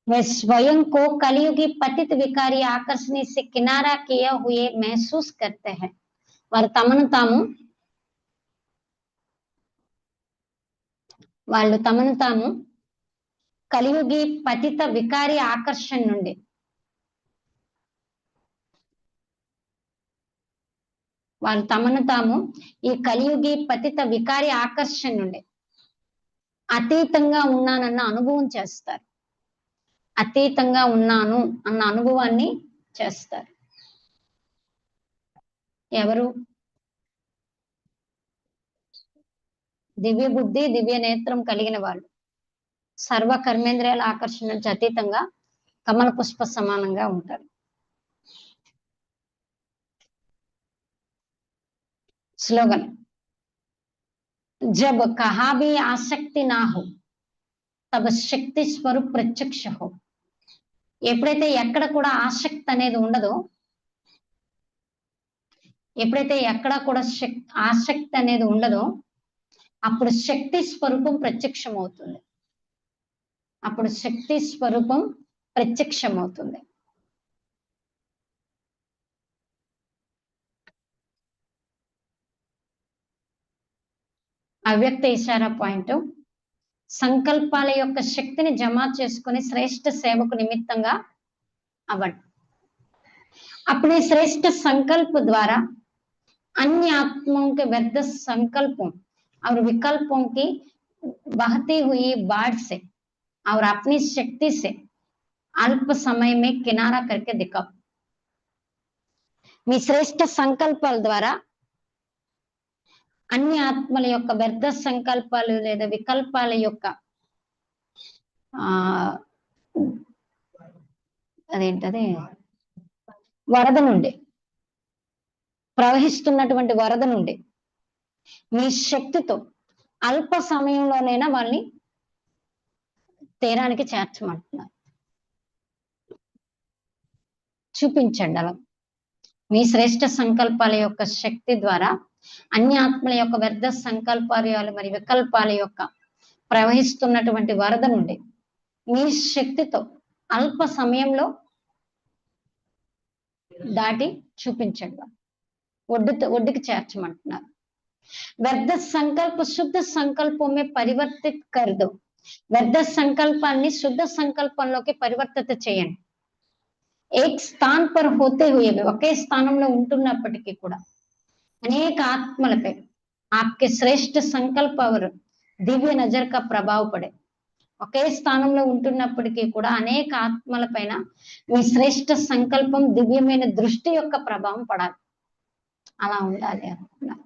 वे स्वयं को कलयुगी पतित विकारी आकर्षण से किनारा किए हुए महसूस करते हैं. వారు తమను తాము వాళ్ళు తమను తాము కలియుగి పతిత వికారి ఆకర్షణ నుండి వాళ్ళు తమను తాము ఈ కలియుగి పతిత వికారి ఆకర్షణ నుండి అతీతంగా ఉన్నానన్న అనుభవం చేస్తారు. అతీతంగా ఉన్నాను అన్న అనుభవాన్ని చేస్తారు. ఎవరు? దివ్య బుద్ధి, దివ్య నేత్రం కలిగిన వాళ్ళు సర్వ కర్మేంద్రియాల ఆకర్షణ నుంచి అతీతంగా కమల పుష్ప సమానంగా ఉంటారు. స్లోగన్. जब कहा भी आसक्ति ना हो तब శక్తి స్వరూప్ ప్రత్యక్ష హో. ఎప్పుడైతే ఎక్కడ కూడా ఆసక్తి అనేది ఉండదో, ఎప్పుడైతే ఎక్కడ కూడా ఆసక్తి అనేది ఉండదో అప్పుడు శక్తి స్వరూపం ప్రత్యక్షం అవుతుంది. అప్పుడు శక్తి స్వరూపం ప్రత్యక్షం అవుతుంది. అవ్యక్త ఇషారా పాయింట్. సంకల్పాల యొక్క శక్తిని జమ చేసుకుని శ్రేష్ఠ సేవకు నిమిత్తంగా అవ్వండి. अपने श्रेष्ठ संकल्प द्वारा अन्य आत्माओं के व्यर्थ संकल्पों और विकल्पों की बहती हुई बाढ़ से और अपनी शक्ति से अल्प समय में किनारा करके दिखाओ. మీ శ్రేష్ఠ సంకల్పాల ద్వారా అన్ని ఆత్మల యొక్క వ్యర్థ సంకల్పాలు లేదా వికల్పాల యొక్క అదేంటది వరద నుండి, ప్రవహిస్తున్నటువంటి వరద నుండి మీ శక్తితో అల్ప సమయంలోనైనా వాళ్ళని తీరానికి చేర్చమంటున్నారు. చూపించండి అలా. మీ శ్రేష్ఠ సంకల్పాల యొక్క శక్తి ద్వారా అన్ని ఆత్మల యొక్క వ్యర్థ సంకల్పాలు మరి వికల్పాల యొక్క ప్రవహిస్తున్నటువంటి వరద నుండి మీ శక్తితో అల్ప సమయంలో దాటి చూపించండి. ఒడ్డుకి చేర్చమంటున్నారు. వ్యర్థ సంకల్ప శుద్ధ సంకల్పమే పరివర్తిత కర్దు. వ్యర్థ సంకల్పాన్ని శుద్ధ సంకల్పంలోకి పరివర్తిత చేయండి. ఏక్ స్థాన్ పర్ హోతే హుయే, ఒకే స్థానంలో ఉంటున్నప్పటికీ కూడా అనేక ఆత్మలపై ఆప్కే శ్రేష్ఠ సంకల్ప అవరు దివ్య నజర్ కా ప్రభావ పడే. ఒకే స్థానంలో ఉంటున్నప్పటికీ కూడా అనేక ఆత్మల పైన మీ శ్రేష్ఠ సంకల్పం దివ్యమైన దృష్టి యొక్క ప్రభావం పడాలి. అలా ఉండాలి అనుకున్నారు.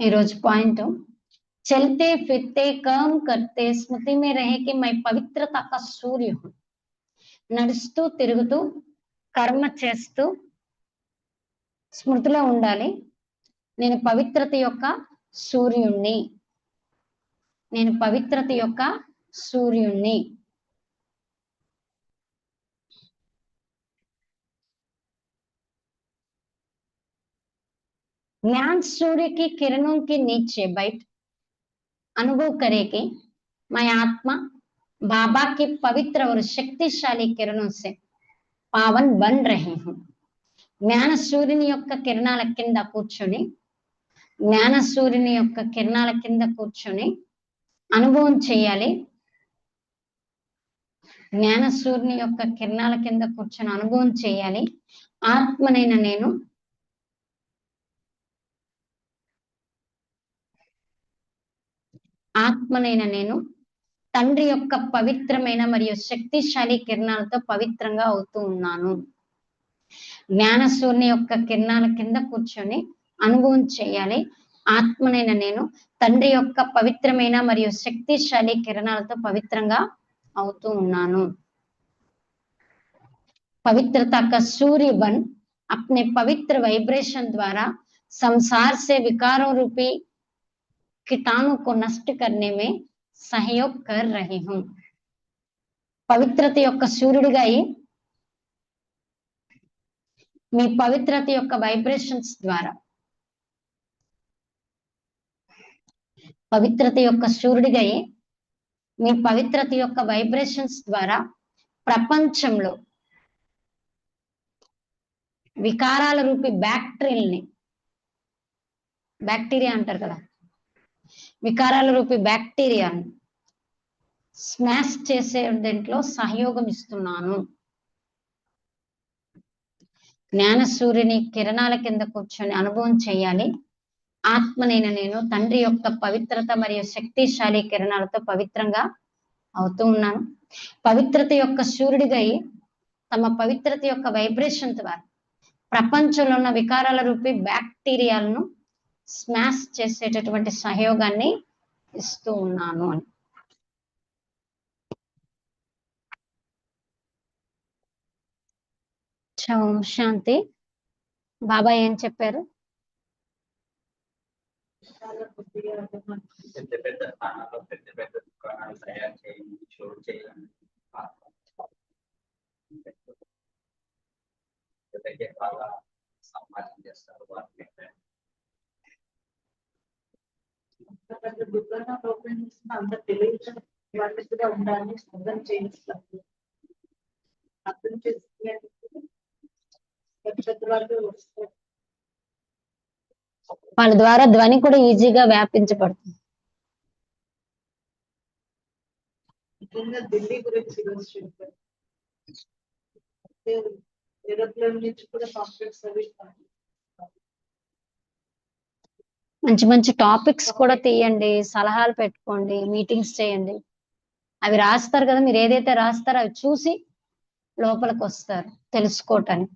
ఈరోజు పాయింట్, चलते फिरते काम करते स्मृति में रहे कि मैं पवित्रता का सूर्य हूं. నడుస్తూ తిరుగుతూ కర్మ చేస్తూ స్మృతిలో ఉండాలి, నేను పవిత్రత యొక్క సూర్యుణ్ణి, నేను పవిత్రత యొక్క సూర్యుణ్ణి. ज्ञान सूर्य की किरणों के नीचे बैठ अनुभव करे कि मैं आत्मा बाबा की पवित्र और शक्तिशाली किरणों से पावन बन रही हूँ జ్ఞాన సూర్యుని యొక్క కిరణాల కింద కూర్చొని జ్ఞాన సూర్యుని యొక్క కిరణాల కింద కూర్చొని అనుభవం చేయాలి జ్ఞాన సూర్యుని యొక్క కిరణాల కింద కూర్చొని అనుభవం చేయాలి ఆత్మనైన నేను ఆత్మనైన నేను తండ్రి యొక్క పవిత్రమైన మరియు శక్తిశాలి కిరణాలతో పవిత్రంగా అవుతూ ఉన్నాను జ్ఞాన సూర్యుని యొక్క కిరణాల కింద కూర్చొని అనుభవం చేయాలి ఆత్మనైన నేను తండ్రి యొక్క పవిత్రమైన మరియు శక్తిశాలి కిరణాలతో పవిత్రంగా అవుతూ ఉన్నాను पवित्रता का सूर्य बन अपने पवित्र वाइब्रेशन द्वारा संसार से विकारों रूपी कीटाणु को नष्ट करने में सहयोग कर रही हूँ పవిత్రత యొక్క సూర్యుడిగా అయి మీ పవిత్రత యొక్క వైబ్రేషన్స్ ద్వారా పవిత్రత యొక్క సూర్యుడిగా అయి మీ పవిత్రత యొక్క వైబ్రేషన్స్ ద్వారా ప్రపంచంలో వికారాల రూపి బ్యాక్టీరియా అంటారు కదా వికారాల రూపి బ్యాక్టీరియాను స్మాష్ చేసే దాంట్లో సహయోగం ఇస్తున్నాను జ్ఞాన సూర్యుని కిరణాల కింద కూర్చొని అనుభవం చేయాలి ఆత్మనైన నేను తండ్రి యొక్క పవిత్రత మరియు శక్తిశాలి కిరణాలతో పవిత్రంగా అవుతూ ఉన్నాను పవిత్రత యొక్క సూర్యుడిగా తమ పవిత్రత యొక్క వైబ్రేషన్ ద్వారా ప్రపంచంలో ఉన్న వికారాల రూపి బ్యాక్టీరియాలను స్మాష్ చేసేటటువంటి సహయోగాన్ని ఇస్తూ ఉన్నాను అని ఓం శాంతి బాబా ఏం చెప్పారు అంత టెలివిజన్ కూడా ఉండాలని అర్థం చేయిస్తారు అర్థం చేస్తే వాళ్ళ ద్వారా ధ్వని కూడా ఈజీగా వ్యాపించబడుతుంది ఢిల్లీ గురించి చెప్పారు ఏరోప్లేన్ నుంచి కూడా కాంప్లెక్స్ సర్వీస్ మంచి మంచి టాపిక్స్ కూడా తీయండి సలహాలు పెట్టుకోండి మీటింగ్స్ చేయండి అవి రాస్తారు కదా మీరు ఏదైతే రాస్తారో అవి చూసి లోపలికి వస్తారు తెలుసుకోవటానికి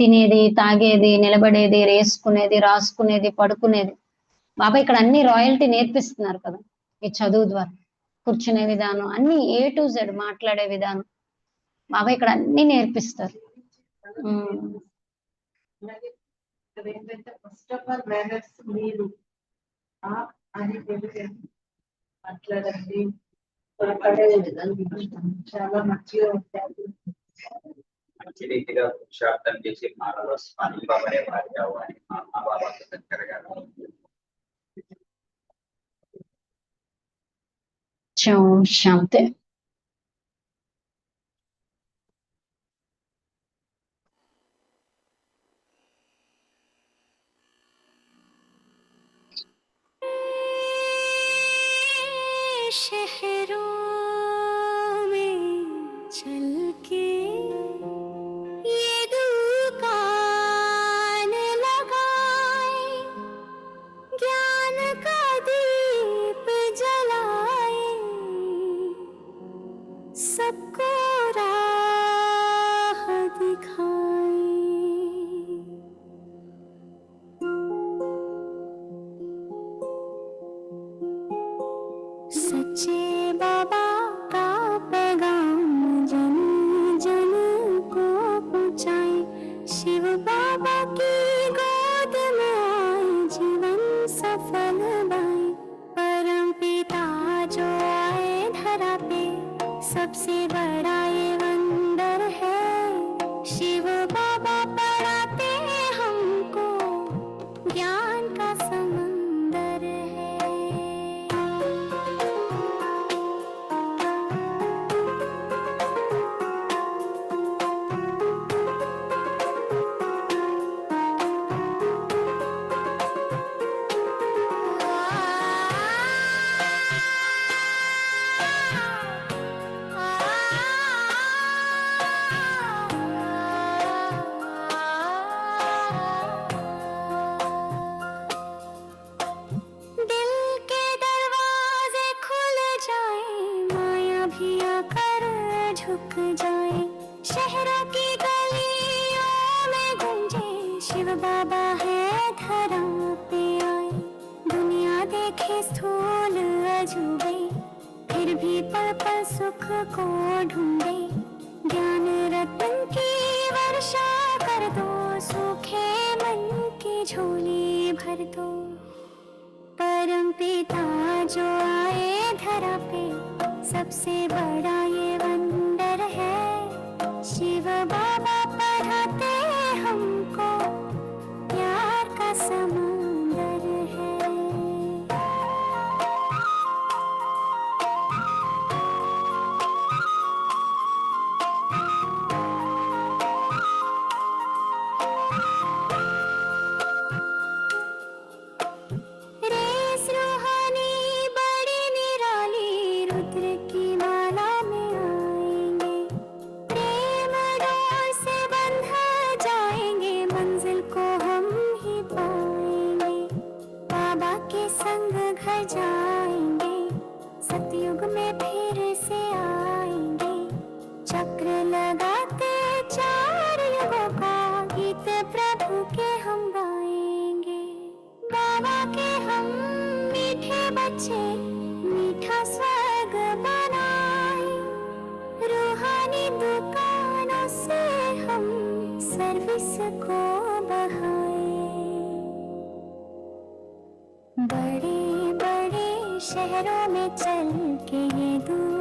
తినేది తాగేది నిలబడేది రేసుకునేది రాసుకునేది పడుకునేది బాబా ఇక్కడ అన్ని రాయల్టీ నేర్పిస్తున్నారు కదా ఈ చదువు ద్వారా కూర్చునే విధానం అన్ని A to Z మాట్లాడే విధానం బాబా ఇక్కడ అన్ని నేర్పిస్తారు ఫస్ట్ ఆఫ్ ఆల్ మేనర్స్ మీరు అని మాట్లాడండి చాలా మంచిగా ఉంటారు మంచి రీతిగా పురుషార్థం చేసి మానవ స్పందింపబడే వారి అవ్వాలి మహాబాబాకు దగ్గరగా శాంతి ज्ञान का समंदर है। दिल के दरवाजे खुल जाएं, माया भी आकर झुक जाए, शहरों की गलियों में गूंजे शिव बाबा है धरा पे आए। दुनिया देखे स्थूल अजूबे, फिर भी पल पल सुख को ढूंढे, ज्ञान रत्न की वर्षा कर दो, सूखे मन की झोली भर दो। परम पिता जो आए धरा पे, सबसे बड़ा ये वंडर है। शिव बाबा पढ़ाते हमको, प्यार का समंदर है। रेस रूहानी बड़ी निराली, रुद्र की माला में आएंगे, प्रेम डोर से बंधा जाएंगे, मंजिल को हम ही पाएंगे। बाबा के संग घर जाएंगे, सतयुग में फिर से आएंगे, चक्र लगाते चार युगों का गीत प्रभु के हम गाएंगे। बाबा के हम मीठे बच्चे, मीठा स्वर्ग बनाए, रूहानी दुकानों से हम सर्विस को बढ़ाए। बड़े बड़े शहरों में चल के ये दूर